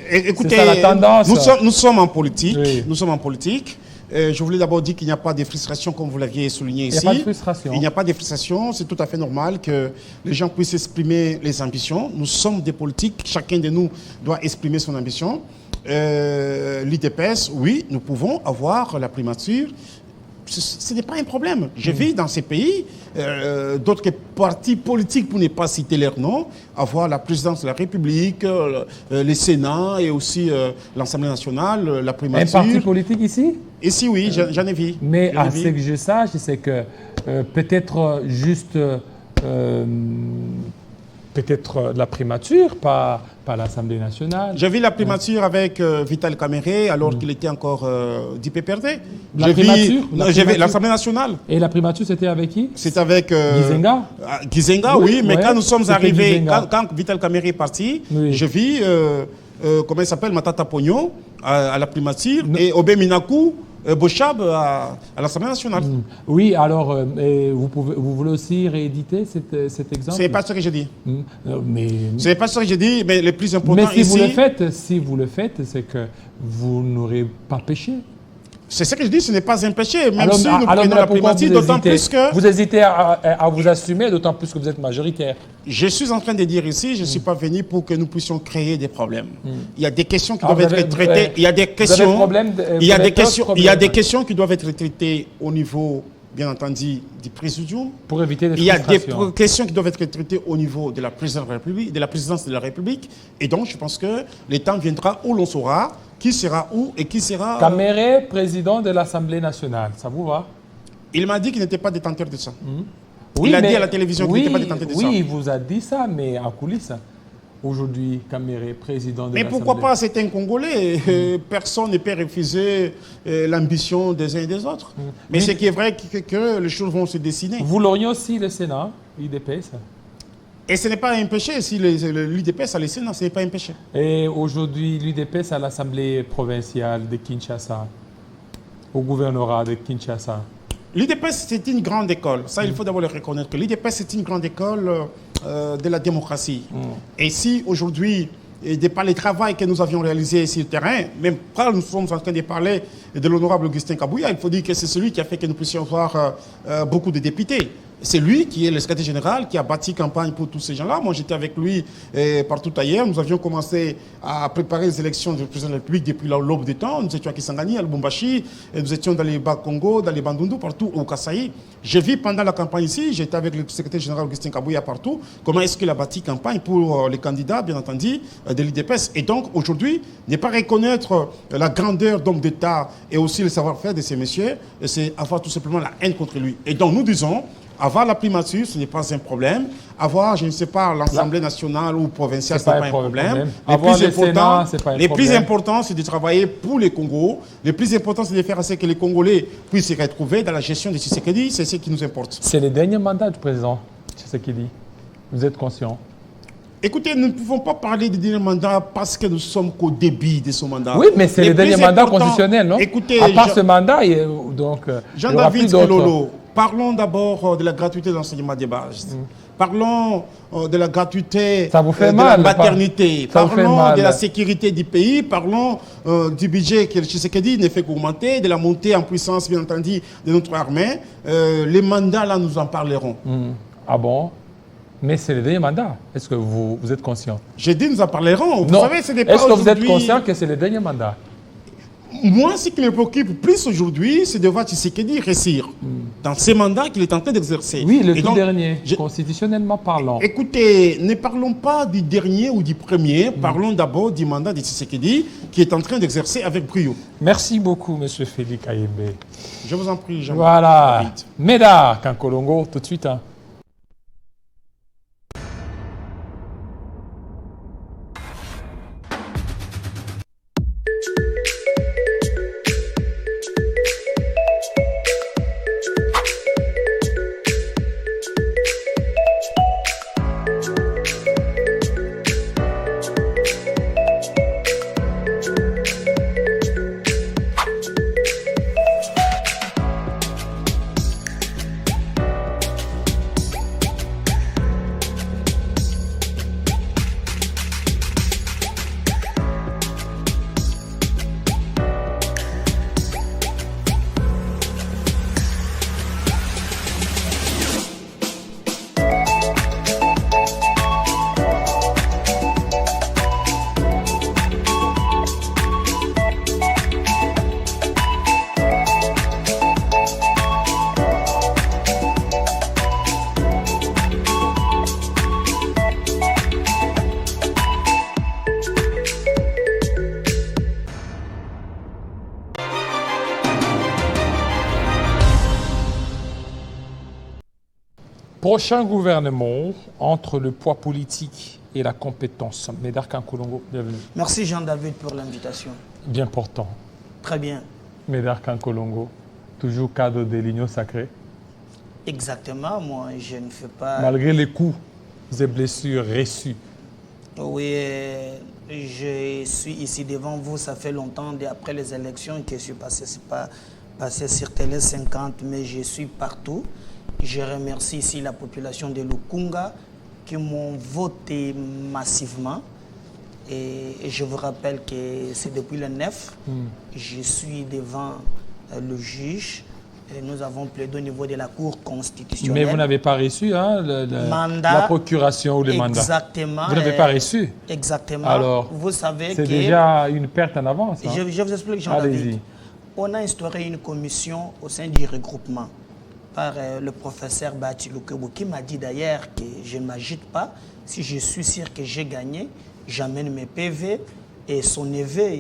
S1: Écoutez, c'est la tendance.
S8: Nous sommes en politique.
S1: Oui.
S8: Nous sommes en politique. Je voulais d'abord dire qu'il n'y a pas de frustration, comme vous l'aviez souligné ici.
S1: Il n'y a pas de frustration.
S8: Il n'y a pas de frustration. C'est tout à fait normal que les gens puissent exprimer les ambitions. Nous sommes des politiques. Chacun de nous doit exprimer son ambition. L'UDPS, oui, nous pouvons avoir la primature. Ce n'est pas un problème. Je vis dans ces pays, d'autres partis politiques, pour ne pas citer leurs noms, avoir la présidence de la République, le Sénat et aussi l'Assemblée nationale, la primature.
S1: Un parti politique ici?
S8: Ici, oui, j'en ai vu.
S1: Mais à ce que je sache, c'est que peut-être juste... peut-être la primature, pas l'Assemblée nationale.
S8: J'ai vu la primature avec Vital Kamere alors qu'il était encore d'IPPRD. L'Assemblée nationale.
S1: Et la primature, c'était avec qui?
S8: C'était avec...
S1: Gizenga.
S8: Gizenga, oui, mais quand nous sommes arrivés, quand Vital Kamere est parti, j'ai vu, comment il s'appelle, Matata Pogno à la primature et Obé Minakou, Bochab à l'Assemblée nationale.
S1: Oui, alors, vous voulez aussi rééditer cet exemple?
S8: Ce n'est pas ce que j'ai dit.
S1: Mais...
S8: Ce n'est pas ce que j'ai dit, mais le plus important
S1: mais si
S8: ici...
S1: vous le faites, c'est que vous n'aurez pas péché.
S8: C'est ce que je dis, ce n'est pas un péché, même
S1: Alors,
S8: si nous prenons la primatie, d'autant plus que...
S1: Vous hésitez à vous assumer, d'autant plus que vous êtes majoritaire.
S8: Je suis en train de dire ici, je ne suis pas venu pour que nous puissions créer des problèmes. Il y a des questions qui doivent être traitées. Il y a des questions... Il y a des questions qui doivent être traitées au niveau, bien entendu, du présidium.
S1: Pour éviter des
S8: frustrations. Il y a des questions qui doivent être traitées au niveau de la présidence de la République. Et donc, je pense que le temps viendra où l'on saura qui sera où et qui sera...
S1: Caméré, président de l'Assemblée nationale, ça vous va?
S8: Il m'a dit qu'il n'était pas détenteur de ça. Oui, il a dit à la télévision qu'il n'était pas détenteur de ça.
S1: Oui, il vous a dit ça, mais en coulisses. Aujourd'hui, Caméré, président de l'Assemblée.
S8: Mais pourquoi pas, c'est un Congolais. Personne ne peut refuser l'ambition des uns et des autres. Mais ce qui est vrai, que les choses vont se dessiner.
S1: Vous l'auriez aussi le Sénat, l'UDPS.
S8: Et ce n'est pas un péché, si l'UDPS a le Sénat, ce n'est pas un péché.
S1: Et aujourd'hui, l'UDPS à l'Assemblée provinciale de Kinshasa, au gouvernorat de Kinshasa.
S8: L'UDPS, c'est une grande école. Ça, il faut d'abord le reconnaître. Que l'UDPS, c'est une grande école de la démocratie. Et si aujourd'hui, de par le travail que nous avions réalisé sur le terrain, même quand nous sommes en train de parler de l'honorable Augustin Kabouya, il faut dire que c'est celui qui a fait que nous puissions avoir beaucoup de députés. C'est lui qui est le secrétaire général, qui a bâti campagne pour tous ces gens-là. Moi, j'étais avec lui partout ailleurs. Nous avions commencé à préparer les élections du président de la République depuis l'aube des temps. Nous étions à Kisangani, à Lubumbashi, nous étions dans les Bas-Congo, dans les Bandundu, partout au Kasaï. J'ai vu pendant la campagne ici, j'étais avec le secrétaire général Augustin Kabouya partout, comment est-ce qu'il a bâti campagne pour les candidats, bien entendu, de l'UDPS. Et donc, aujourd'hui, ne pas reconnaître la grandeur d'homme d'État et aussi le savoir-faire de ces messieurs, c'est avoir tout simplement la haine contre lui. Et donc, nous disons, avoir la primature, ce n'est pas un problème. Avoir, je ne sais pas, l'Assemblée nationale ou provinciale, ce n'est pas un problème. Le plus important, c'est de travailler pour les Congos. Le plus important, c'est de faire en sorte que les Congolais puissent se retrouver dans la gestion de Tshisekedi. C'est ce qui nous importe.
S1: C'est le dernier mandat du président Tshisekedi. Vous êtes conscient?
S8: Écoutez, nous ne pouvons pas parler de dernier mandat parce que nous sommes qu'au début de ce mandat.
S1: Oui, mais c'est le dernier mandat constitutionnel, non?
S8: Écoutez,
S1: à part ce mandat, donc,
S8: Jean-David Lolo, parlons d'abord de la gratuité de l'enseignement des bases. Parlons de la gratuité de la maternité. Parlons de la sécurité du pays. Parlons du budget que Tshisekedi ne fait qu'augmenter, de la montée en puissance, bien entendu, de notre armée. Les mandats, là, nous en parlerons.
S1: Ah bon? Mais c'est le dernier mandat. Est-ce que vous êtes conscient?
S8: J'ai dit nous en parlerons.
S1: Vous savez, ce n'est pas. Est-ce que vous êtes conscient que c'est le dernier mandat?
S8: Moi, ce qui me préoccupe plus aujourd'hui, c'est de voir Tshisekedi réussir dans ces mandats qu'il est en train d'exercer.
S1: Oui, le tout dernier, constitutionnellement parlant.
S8: Écoutez, ne parlons pas du dernier ou du premier. Parlons d'abord du mandat de Tshisekedi qui est en train d'exercer avec brio.
S1: Merci beaucoup, M. Félix Ayembe.
S8: Je vous en prie, Jean.
S1: Voilà. Médard Kankolongo, tout de suite. Prochain gouvernement entre le poids politique et la compétence. Médard Kankolongo, bienvenue.
S11: Merci Jean-David pour l'invitation.
S1: Bien portant.
S11: Très bien.
S1: Médard Kankolongo, toujours cadre de l'Union sacrée.
S11: Exactement, moi je ne fais pas...
S1: Malgré les coups et blessures reçus.
S11: Oui, je suis ici devant vous, ça fait longtemps, après les élections que je suis passé, c'est pas passé sur Télé 50, mais je suis partout. Je remercie ici la population de Lukunga qui m'ont voté massivement. Et je vous rappelle que c'est depuis le 9, je suis devant le juge. Et nous avons plaidé au niveau de la Cour constitutionnelle.
S1: Mais vous n'avez pas reçu hein, la procuration ou le mandat.
S11: Exactement.
S1: Vous n'avez pas reçu.
S11: Exactement.
S1: Alors,
S11: vous savez
S1: c'est déjà une perte en avance. Hein.
S11: Je vous explique, Jean-David. On a instauré une commission au sein du regroupement par le professeur Bahati Lukwebo, qui m'a dit d'ailleurs que je ne m'agite pas. Si je suis sûr que j'ai gagné, j'amène mes PV. Et son neveu,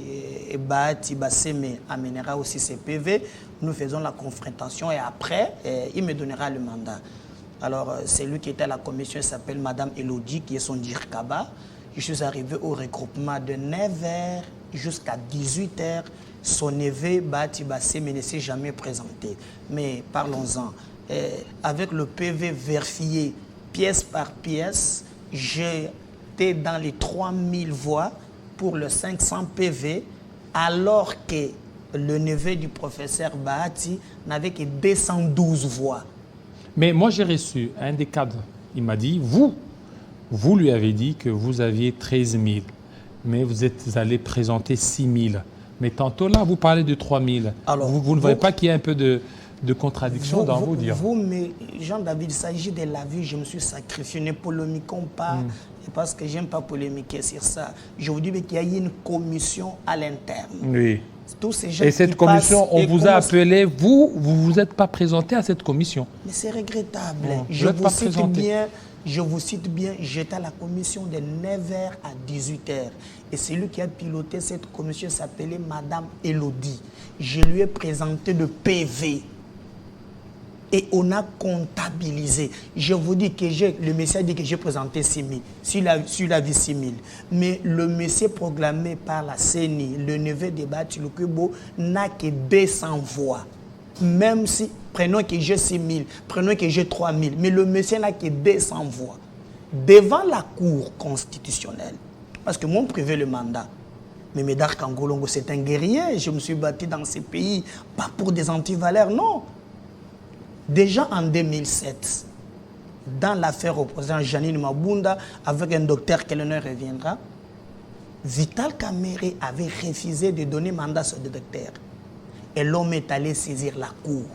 S11: Bahati Basseme, amènera aussi ses PV. Nous faisons la confrontation et après, il me donnera le mandat. Alors, c'est lui qui était à la commission, il s'appelle Madame Elodie, qui est son dirkaba. Je suis arrivé au regroupement de 9h jusqu'à 18h. Son neveu, Bahati Basseme, ne s'est jamais présenté. Mais parlons-en. Avec le PV vérifié pièce par pièce, j'étais dans les 3000 voix pour le 500 PV, alors que le neveu du professeur Bahati n'avait que 212 voix.
S1: Mais moi, j'ai reçu un des cadres. Il m'a dit, vous lui avez dit que vous aviez 13 000, mais vous êtes allé présenter 6 000. Mais tantôt là, vous parlez de 3 000. Alors, vous ne voyez pas qu'il y a un peu de contradiction dans vos dires?
S11: Mais Jean-David, il s'agit de la vie, je me suis sacrifié, ne polémiquons pas, parce que je n'aime pas polémiquer sur ça. Je vous dis qu'il y a eu une commission à l'interne.
S1: Oui.
S11: Tous ces gens
S1: et cette commission, on vous a appelé, vous ne vous êtes pas présenté à cette commission?
S11: Mais c'est regrettable.
S1: Non,
S11: je vous cite bien, j'étais à la commission de 9h à 18h. Et celui qui a piloté cette commission s'appelait Madame Elodie. Je lui ai présenté le PV. Et on a comptabilisé. Je vous dis que le monsieur a dit que j'ai présenté 6 000. Sur la vie 6 000. Mais le monsieur proclamé par la CENI, le neveu de Bahati Lukwebo, n'a que 200 voix. Même si, prenons que j'ai 6 000, prenons que j'ai 3 000, mais le monsieur n'a que 200 voix. Devant la Cour constitutionnelle, parce que mon privé le mandat, mais Médard Kangolongo, c'est un guerrier. Je me suis battu dans ces pays, pas pour des antivaleurs, non. Déjà en 2007, dans l'affaire opposant Janine Mabunda, avec un docteur qui ne reviendra, Vital Kamerhe avait refusé de donner mandat à ce docteur. Et l'homme est allé saisir la Cour.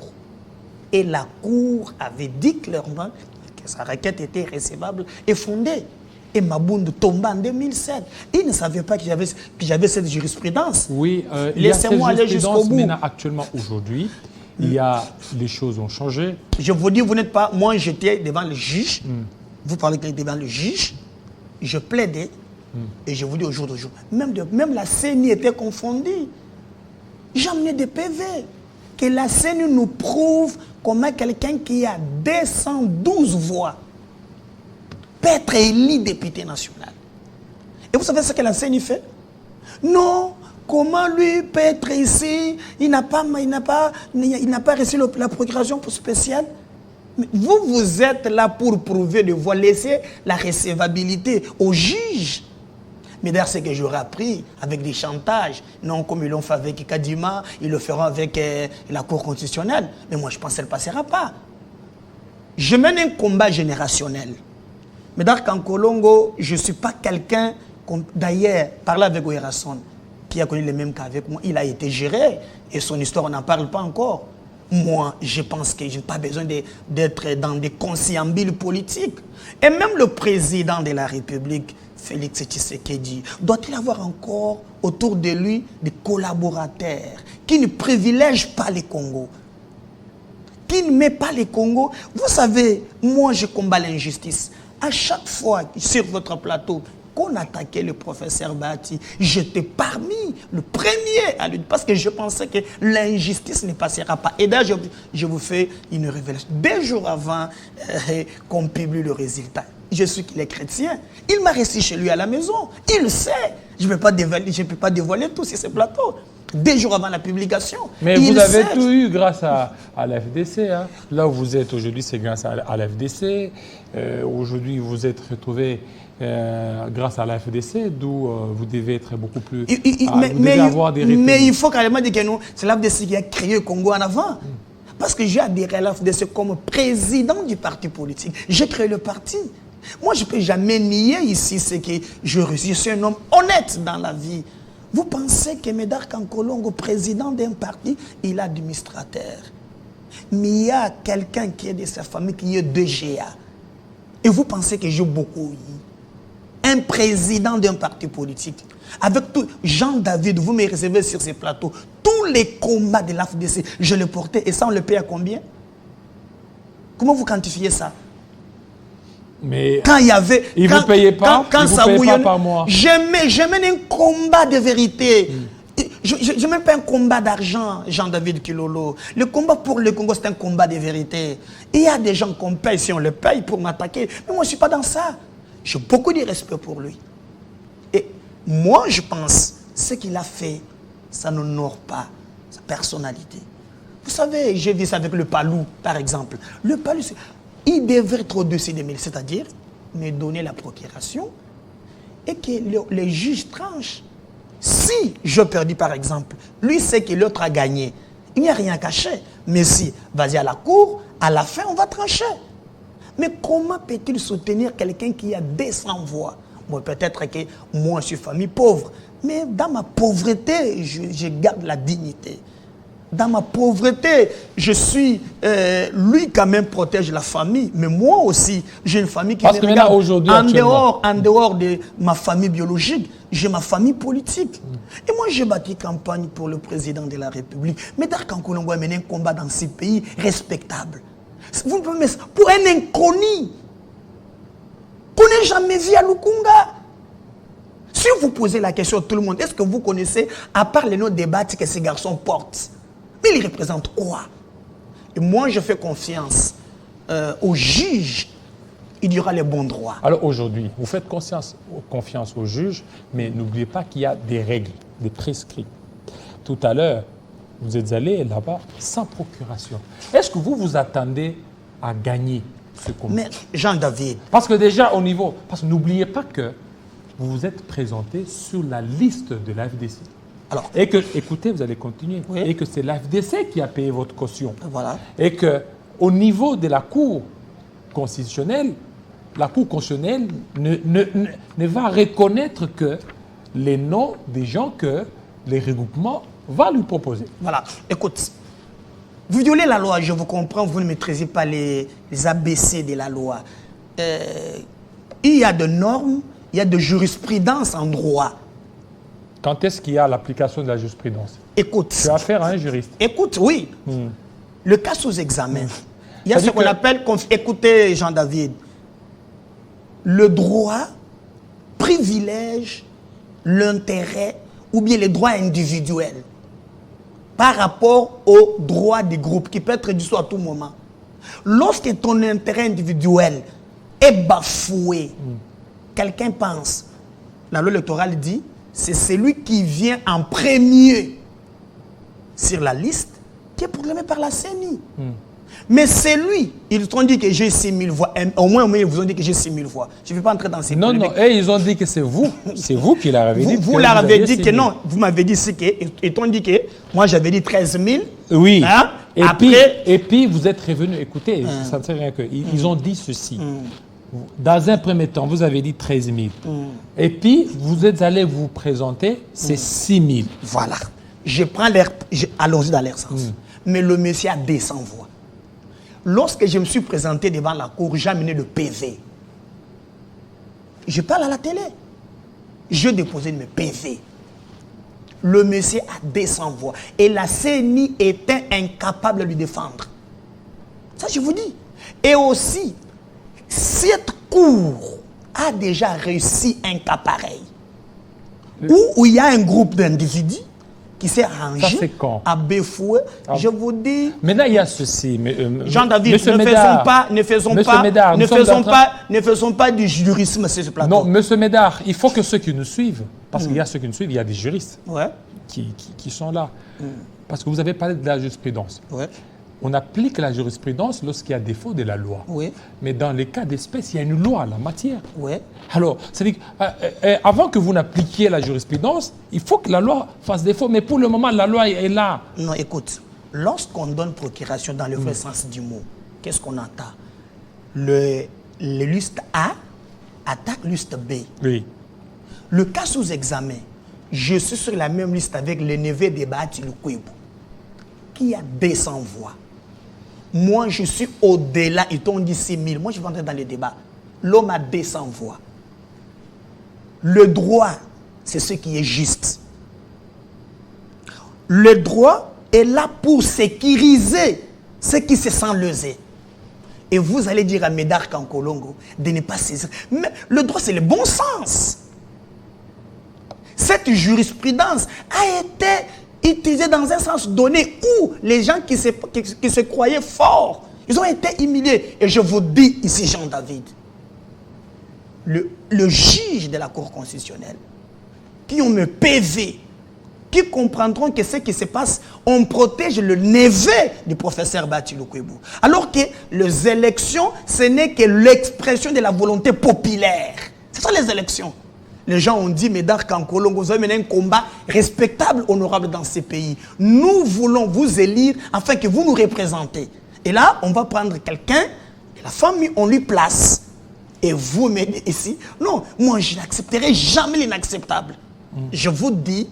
S11: Et la Cour avait dit clairement que sa requête était recevable et fondée. Et Mabunda tomba en 2007. Il ne savait pas que j'avais cette jurisprudence.
S1: Oui,
S11: laissez-moi aller jusqu'au bout.
S1: Maintenant, actuellement, aujourd'hui, les choses ont changé.
S11: Je vous dis, vous n'êtes pas... Moi, j'étais devant le juge. Vous parlez devant le juge. Je plaidais. Et je vous dis au jour d'aujourd'hui. Même la CENI était confondue. J'ai amené des PV. Que la CENI nous prouve comment quelqu'un qui a 212 voix peut être élu député national. Et vous savez ce que la CENI fait? Non. Comment lui peut être ici? Il n'a pas reçu la procuration spéciale. Mais vous êtes là pour prouver de voix, laisser la recevabilité au juge. Mais d'ailleurs, c'est que j'aurais appris avec des chantages. Non, comme ils l'ont fait avec Kadima, ils le feront avec la Cour constitutionnelle. Mais moi, je pense qu'elle ne passera pas. Je mène un combat générationnel. Mais d'ailleurs, qu'en Kolongo, je ne suis pas quelqu'un, d'ailleurs, parler avec Oyerason, qui a connu les mêmes cas avec moi, il a été géré et son histoire, on n'en parle pas encore. Moi, je pense que je n'ai pas besoin d'être dans des conciliabules politiques. Et même le président de la République, Félix Tshisekedi, doit-il avoir encore autour de lui des collaborateurs qui ne privilègent pas les Congos, qui ne met pas les Congos. Vous savez, moi, je combats l'injustice. À chaque fois sur votre plateau, qu'on attaquait le professeur Bahati, j'étais parmi le premier à lui, parce que je pensais que l'injustice ne passera pas. Et d'ailleurs, je vous fais une révélation. 2 jours avant qu'on publie le résultat, je suis qu'il est chrétien. Il m'a reçu chez lui à la maison. Il le sait. Je ne peux pas dévoiler tout sur ce plateau. 2 jours avant la publication.
S1: Mais vous avez tout eu grâce à l'FDC. Hein. Là où vous êtes aujourd'hui, c'est grâce à l'FDC. Aujourd'hui, vous êtes retrouvé grâce à la FDC, d'où vous devez être beaucoup plus... avoir des
S11: mais il faut carrément dire que c'est la FDC qui a créé le Congo en avant. Parce que j'ai adhéré à la FDC comme président du parti politique. J'ai créé le parti. Moi, je ne peux jamais nier ici ce que je suis un homme honnête dans la vie. Vous pensez que Médard Kankolongo, président d'un parti, il est administrateur. Mais il y a quelqu'un qui est de sa famille qui est DGA. Et vous pensez que j'ai beaucoup. Un président d'un parti politique. Avec tout, Jean-David, vous me recevez sur ces plateaux. Tous les combats de l'AFDC, je les portais. Et ça, on le paye à combien? Comment vous quantifiez ça?
S1: Mais
S11: quand il y avait...
S1: Ils ne vous payaient pas,
S11: quand
S1: vous payez pas par mois.
S11: Je mène un combat de vérité. Je ne mène pas un combat d'argent, Jean-David Kilolo. Le combat pour le Congo, c'est un combat de vérité. Il y a des gens qu'on paye, si on le paye pour m'attaquer. Mais moi, je ne suis pas dans ça. J'ai beaucoup de respect pour lui. Et moi, je pense, ce qu'il a fait, ça n'honore pas sa personnalité. Vous savez, j'ai vu ça avec le Palou, par exemple. Le Palou, il devrait être au-dessus des 1000, c'est-à-dire me donner la procuration et que les juges tranchent. Si je perdis, par exemple, lui sait que l'autre a gagné, il n'y a rien à cacher. Mais si, vas-y à la cour, à la fin, on va trancher. Mais comment peut-il soutenir quelqu'un qui a 200 voix? Bon, peut-être que moi, je suis famille pauvre. Mais dans ma pauvreté, je garde la dignité. Dans ma pauvreté, je suis... lui, quand même, protège la famille. Mais moi aussi, j'ai une famille qui
S1: Parce que
S11: regarde.
S1: aujourd'hui,
S11: En dehors de ma famille biologique, j'ai ma famille politique. Et moi, j'ai bâti campagne pour le président de la République. Mais Médard Kankolongo a mené un combat dans ces pays respectables. Vous pouvez mettre pour un inconnu qu'on n'a jamais vu à Lukunga. Si vous posez la question à tout le monde, est-ce que vous connaissez, à part les noms débats que ces garçons portent, mais ils représentent quoi? Et moi, je fais confiance aux juges. Il y aura les bons droits.
S1: Alors aujourd'hui, vous faites confiance aux juges, mais n'oubliez pas qu'il y a des règles, des prescrits. Tout à l'heure, vous êtes allé là-bas sans procuration. Est-ce que vous vous attendez à gagner ce combat?
S11: Mais Jean-David...
S1: Parce que déjà au niveau... Parce que n'oubliez pas que vous vous êtes présenté sur la liste de l'AFDC.
S11: Alors,
S1: et que, écoutez, vous allez continuer,
S11: oui.
S1: Et que c'est l'AFDC qui a payé votre caution.
S11: Voilà.
S1: Et qu'au niveau de la Cour constitutionnelle, la Cour constitutionnelle ne va reconnaître que les noms des gens que les regroupements vont lui proposer.
S11: Voilà. Écoute, vous violez la loi, je vous comprends, vous ne maîtrisez pas les ABC de la loi. Il y a de normes, il y a de jurisprudence en droit.
S1: Quand est-ce qu'il y a l'application de la jurisprudence?
S11: Écoute.
S1: Tu as affaire à un juriste.
S11: Écoute, oui. Le cas sous examen. Il y a ce qu'on appelle, écoutez Jean-David, le droit privilège l'intérêt ou bien les droits individuels par rapport aux droits des groupes qui peut être dissous à tout moment. Lorsque ton intérêt individuel est bafoué, quelqu'un pense, la loi électorale dit, c'est celui qui vient en premier sur la liste qui est proclamé par la CENI. Mais c'est lui, ils ont dit que j'ai 6 000 voix. Au moins, ils vous ont dit que j'ai 6 000 voix. Je ne vais pas entrer dans ces polémiques.
S1: Non, ils ont dit que c'est vous. C'est vous qui l'avez dit.
S11: Vous leur avez dit que non. Vous m'avez dit que... Ils t'ont dit que moi, j'avais dit 13 000.
S1: Oui.
S11: Hein?
S1: Et puis, vous êtes revenu. Écoutez, ça ne sert à rien que... Ils ont dit ceci. Dans un premier temps, vous avez dit 13 000. Et puis, vous êtes allé vous présenter, c'est 6 000.
S11: Voilà. Je prends l'air... Allons-y dans l'air sens. Mais le monsieur a 200 voix. Lorsque je me suis présenté devant la cour, j'ai amené le PV. Je parle à la télé. Je déposé mes PV. Le monsieur a 200 voix. Et la CENI était incapable de lui défendre. Ça, je vous dis. Et aussi, cette cour a déjà réussi un cas pareil. Où il y a un groupe d'individus qui s'est arrangé à bafouer. Je vous dis...
S1: Maintenant, il y a ceci.
S11: Jean-David, ne faisons pas du jurisme sur ce plateau.
S1: Non, monsieur Médard, il faut que ceux qui nous suivent, parce qu'il y a ceux qui nous suivent, il y a des juristes qui sont là. Parce que vous avez parlé de la jurisprudence. On applique la jurisprudence lorsqu'il y a défaut de la loi. Mais dans les cas d'espèce, il y a une loi en la matière. Alors, c'est-à-dire, avant que vous n'appliquiez la jurisprudence, il faut que la loi fasse défaut. Mais pour le moment, la loi est là.
S11: Non, écoute, lorsqu'on donne procuration dans le vrai sens du mot, qu'est-ce qu'on entend? Le liste A attaque liste B.
S1: Oui.
S11: Le cas sous examen, je suis sur la même liste avec le neveu de Bahati Lukwebo, qui a 200 voix. Moi, je suis au-delà, ils t'ont dit 6 000. Moi, je vais entrer dans les débats. L'homme a 200 voix. Le droit, c'est ce qui est juste. Le droit est là pour sécuriser ceux qui se sentent lésés. Et vous allez dire à Médard Kankolongo de ne pas saisir. Mais le droit, c'est le bon sens. Cette jurisprudence a été utilisée dans un sens donné où les gens qui se croyaient forts, ils ont été humiliés. Et je vous dis ici, Jean-David, le juge de la Cour constitutionnelle, qui ont le PV, qui comprendront que ce qui se passe, on protège le neveu du professeur Bahati Lukwebo. Alors que les élections, ce n'est que l'expression de la volonté populaire. C'est ça les élections. Les gens ont dit, Médard Kankolongo, vous avez mené un combat respectable, honorable dans ces pays. Nous voulons vous élire afin que vous nous représentez. Et là, on va prendre quelqu'un, et la famille, on lui place. Et vous me dites ici, non, moi je n'accepterai jamais l'inacceptable. Je vous dis,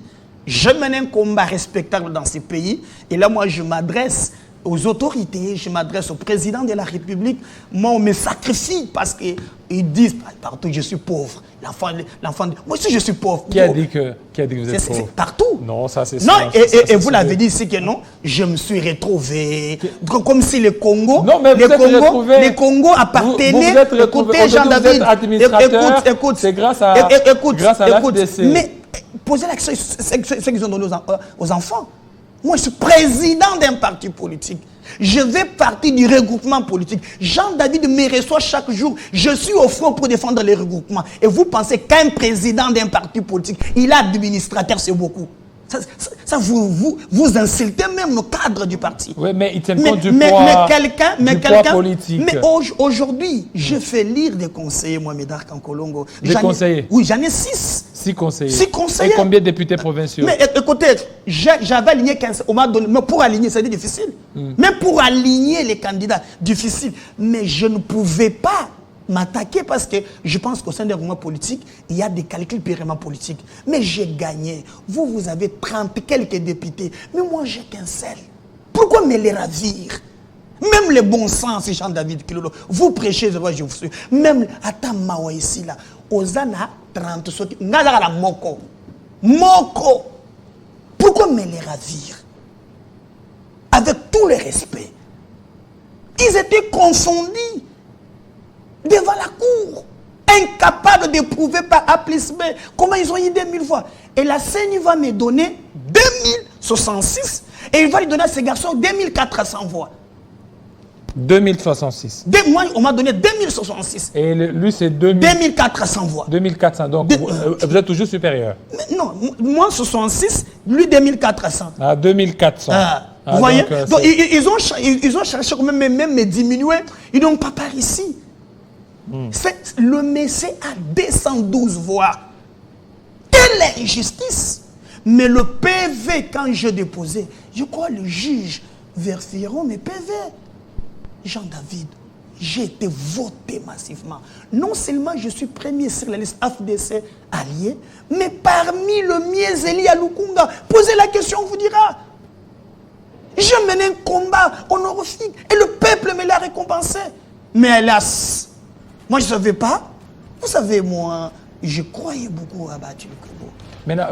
S11: je mène un combat respectable dans ces pays. Et là, moi, je m'adresse aux autorités, je m'adresse au président de la République. Moi, on me sacrifie parce qu'ils disent, partout, je suis pauvre. L'enfant, moi aussi, je suis pauvre.
S1: Qui a dit que vous êtes pauvre?
S11: Partout.
S1: Non, ça c'est...
S11: Non, et vous l'avez dit ici que non, je me suis retrouvé. Comme si le Congo...
S1: Non, mais
S11: le Congo appartenait...
S1: Écoutez, Jean-David, écoute, c'est grâce à la FDC.
S11: Mais posez la question, c'est ce qu'ils ont donné aux enfants. Moi, je suis président d'un parti politique. Je vais partir du regroupement politique. Jean-David me reçoit chaque jour. Je suis au front pour défendre les regroupements. Et vous pensez qu'un président d'un parti politique, il a administrateur, c'est beaucoup. Ça vous insultez même le cadre du parti.
S1: Oui, mais il tient compte du poids politique.
S11: Mais aujourd'hui, je fais lire des conseillers, moi, Médard Kankolongo.
S1: Des conseillers?
S11: Oui, j'en ai 6.
S1: 6 conseillers.
S11: 6 conseillers.
S1: Et combien de députés provinciaux?
S11: Mais écoutez, j'avais aligné 15. On m'a donné. Mais pour aligner, c'est difficile. Mais pour aligner les candidats, difficile. Mais je ne pouvais pas m'attaquer parce que je pense qu'au sein des mouvements politiques, il y a des calculs purement politiques. Mais j'ai gagné. Vous avez 30 quelques députés. Mais moi, j'ai qu'un seul. Pourquoi me les ravir? Même le bon sens, Jean-David Kilolo, vous prêchez, je vous suis. Même, attends, Mawa ici, là, Ozana, 30 sauts, Nazara Moko. Moko. Pourquoi me les ravir? Avec tout le respect. Ils étaient confondus devant la cour, incapables de prouver par A plus B comment ils ont eu 2000 voix. Et la CENI va me donner 2066 et il va lui donner à ces garçons 2400 voix.
S1: 2066.
S11: Moi, on m'a donné 2066.
S1: Et lui, c'est
S11: 2400 voix.
S1: 2400, donc vous êtes toujours supérieur.
S11: Mais non, moi 66, lui 2400.
S1: Ah, 2400.
S11: Vous voyez donc, ils ont cherché même me diminuer. Ils n'ont pas par ici. Le Messie a 212 voix. Quelle injustice! Mais le PV, quand je déposais, je crois le juge vérifieront mes PV. Jean-David, j'ai été voté massivement. Non seulement je suis premier sur la liste AFDC allié, mais parmi le Miezeli à Lukunga. Posez la question, on vous dira. J'ai mené un combat honorifique et le peuple me l'a récompensé. Mais hélas, moi je ne savais pas. Vous savez, moi, je croyais beaucoup à Bahati Lukwebo.
S1: Maintenant,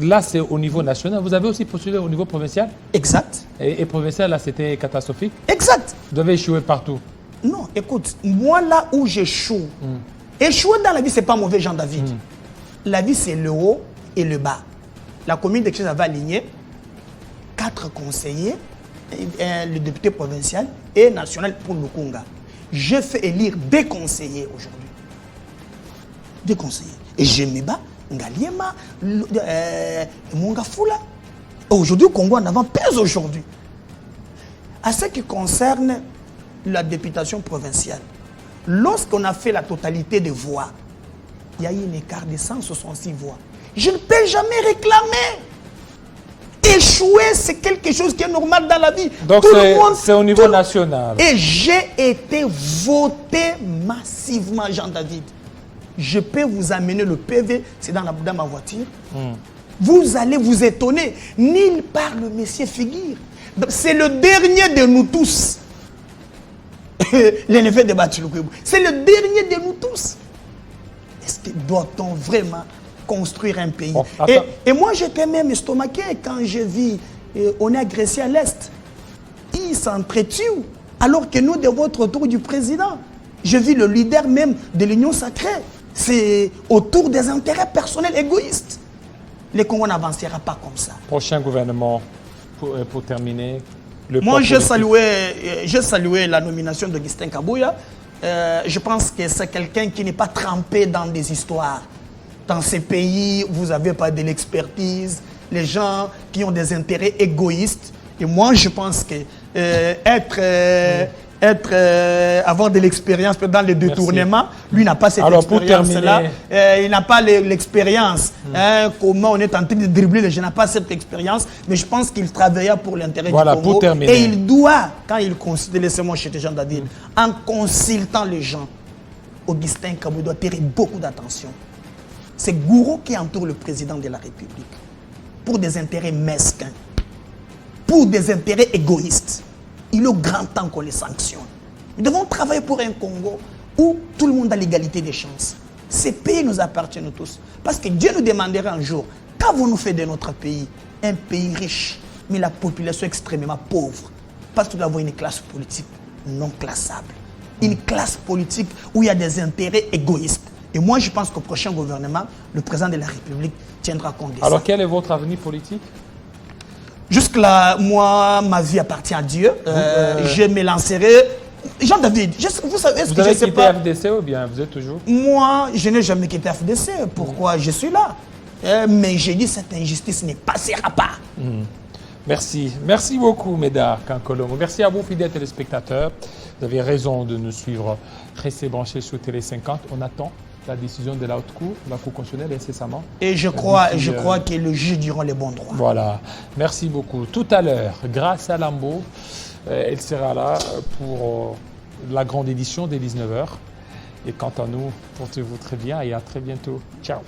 S1: là, c'est au niveau national. Vous avez aussi postulé au niveau provincial?
S11: Exact.
S1: Et provincial, là, c'était catastrophique?
S11: Exact.
S1: Vous avez échoué partout?
S11: Non, écoute, moi, là où j'échoue, échouer dans la vie, ce n'est pas mauvais, Jean-David. La vie, c'est le haut et le bas. La commune de Kinshasa avait aligné 4 conseillers, le député provincial et national pour Lukunga. Je fais élire 2 conseillers aujourd'hui. 2 conseillers. Et je me bats, Ngaliema, Mongafula. Aujourd'hui, au Congo en avant pèse aujourd'hui. À ce qui concerne la députation provinciale, lorsqu'on a fait la totalité des voix, il y a eu un écart de 166 voix. Je ne peux jamais réclamer. Échouer, c'est quelque chose qui est normal dans la vie.
S1: Donc c'est au niveau national.
S11: Et j'ai été voté massivement, Jean-David. Je peux vous amener le PV, c'est dans ma voiture. Vous allez vous étonner. Nulle part le monsieur figure. C'est le dernier de nous tous. L'ennemi de Bachilou-Koubou. C'est le dernier de nous tous. Est-ce que doit-on vraiment construire un pays? Et moi, j'étais même estomaqué quand je vis, on est agressé à l'Est. Ils s'entretuent, alors que nous, de votre autour du président, je vis le leader même de l'Union sacrée. C'est autour des intérêts personnels égoïstes. Le Congo n'avancera pas comme ça.
S1: Prochain gouvernement, pour terminer.
S11: Moi, j'ai salué la nomination d'Augustin Kabouya. Je pense que c'est quelqu'un qui n'est pas trempé dans des histoires. Dans ces pays, vous n'avez pas de l'expertise, les gens qui ont des intérêts égoïstes. Et moi, je pense que avoir de l'expérience dans les détournements, lui n'a pas cette expérience-là. Il n'a pas l'expérience. Comment on est en train de dribbler les gens, n'a pas cette expérience. Mais je pense qu'il travailla pour l'intérêt du Congo. Et il doit, quand il consulte, laissez-moi chez Jean David, en consultant les gens, Augustin Kabouya doit tirer beaucoup d'attention. C'est Gourou qui entoure le président de la République pour des intérêts mesquins, pour des intérêts égoïstes. Il est grand temps qu'on les sanctionne. Nous devons travailler pour un Congo où tout le monde a l'égalité des chances. Ces pays nous appartiennent tous. Parce que Dieu nous demanderait un jour, qu'avons-nous fait de notre pays? Un pays riche, mais la population extrêmement pauvre. Parce que nous avons une classe politique non classable. Une classe politique où il y a des intérêts égoïstes. Et moi, je pense qu'au prochain gouvernement, le président de la République tiendra compte de ça.
S1: Alors, quel est votre avenir politique?
S11: Jusque-là, moi, ma vie appartient à Dieu. Je me lancerai. Jean-David, vous savez ce que je ne sais pas.
S1: Vous avez quitté FDC ou bien vous êtes toujours?
S11: Moi, je n'ai jamais quitté FDC. Pourquoi je suis là? Mais j'ai dit cette injustice ne passera pas.
S1: Merci. Merci beaucoup, Médard Kankolongo. Merci à vous, fidèles téléspectateurs. Vous avez raison de nous suivre. Restez branchés sur Télé 50. On attend la décision de la haute cour, la cour constitutionnelle incessamment.
S11: Et je crois que le juge dira les bons droits.
S1: Voilà. Merci beaucoup. Tout à l'heure, grâce à Lambo, elle sera là pour la grande édition des 19h. Et quant à nous, portez-vous très bien et à très bientôt. Ciao.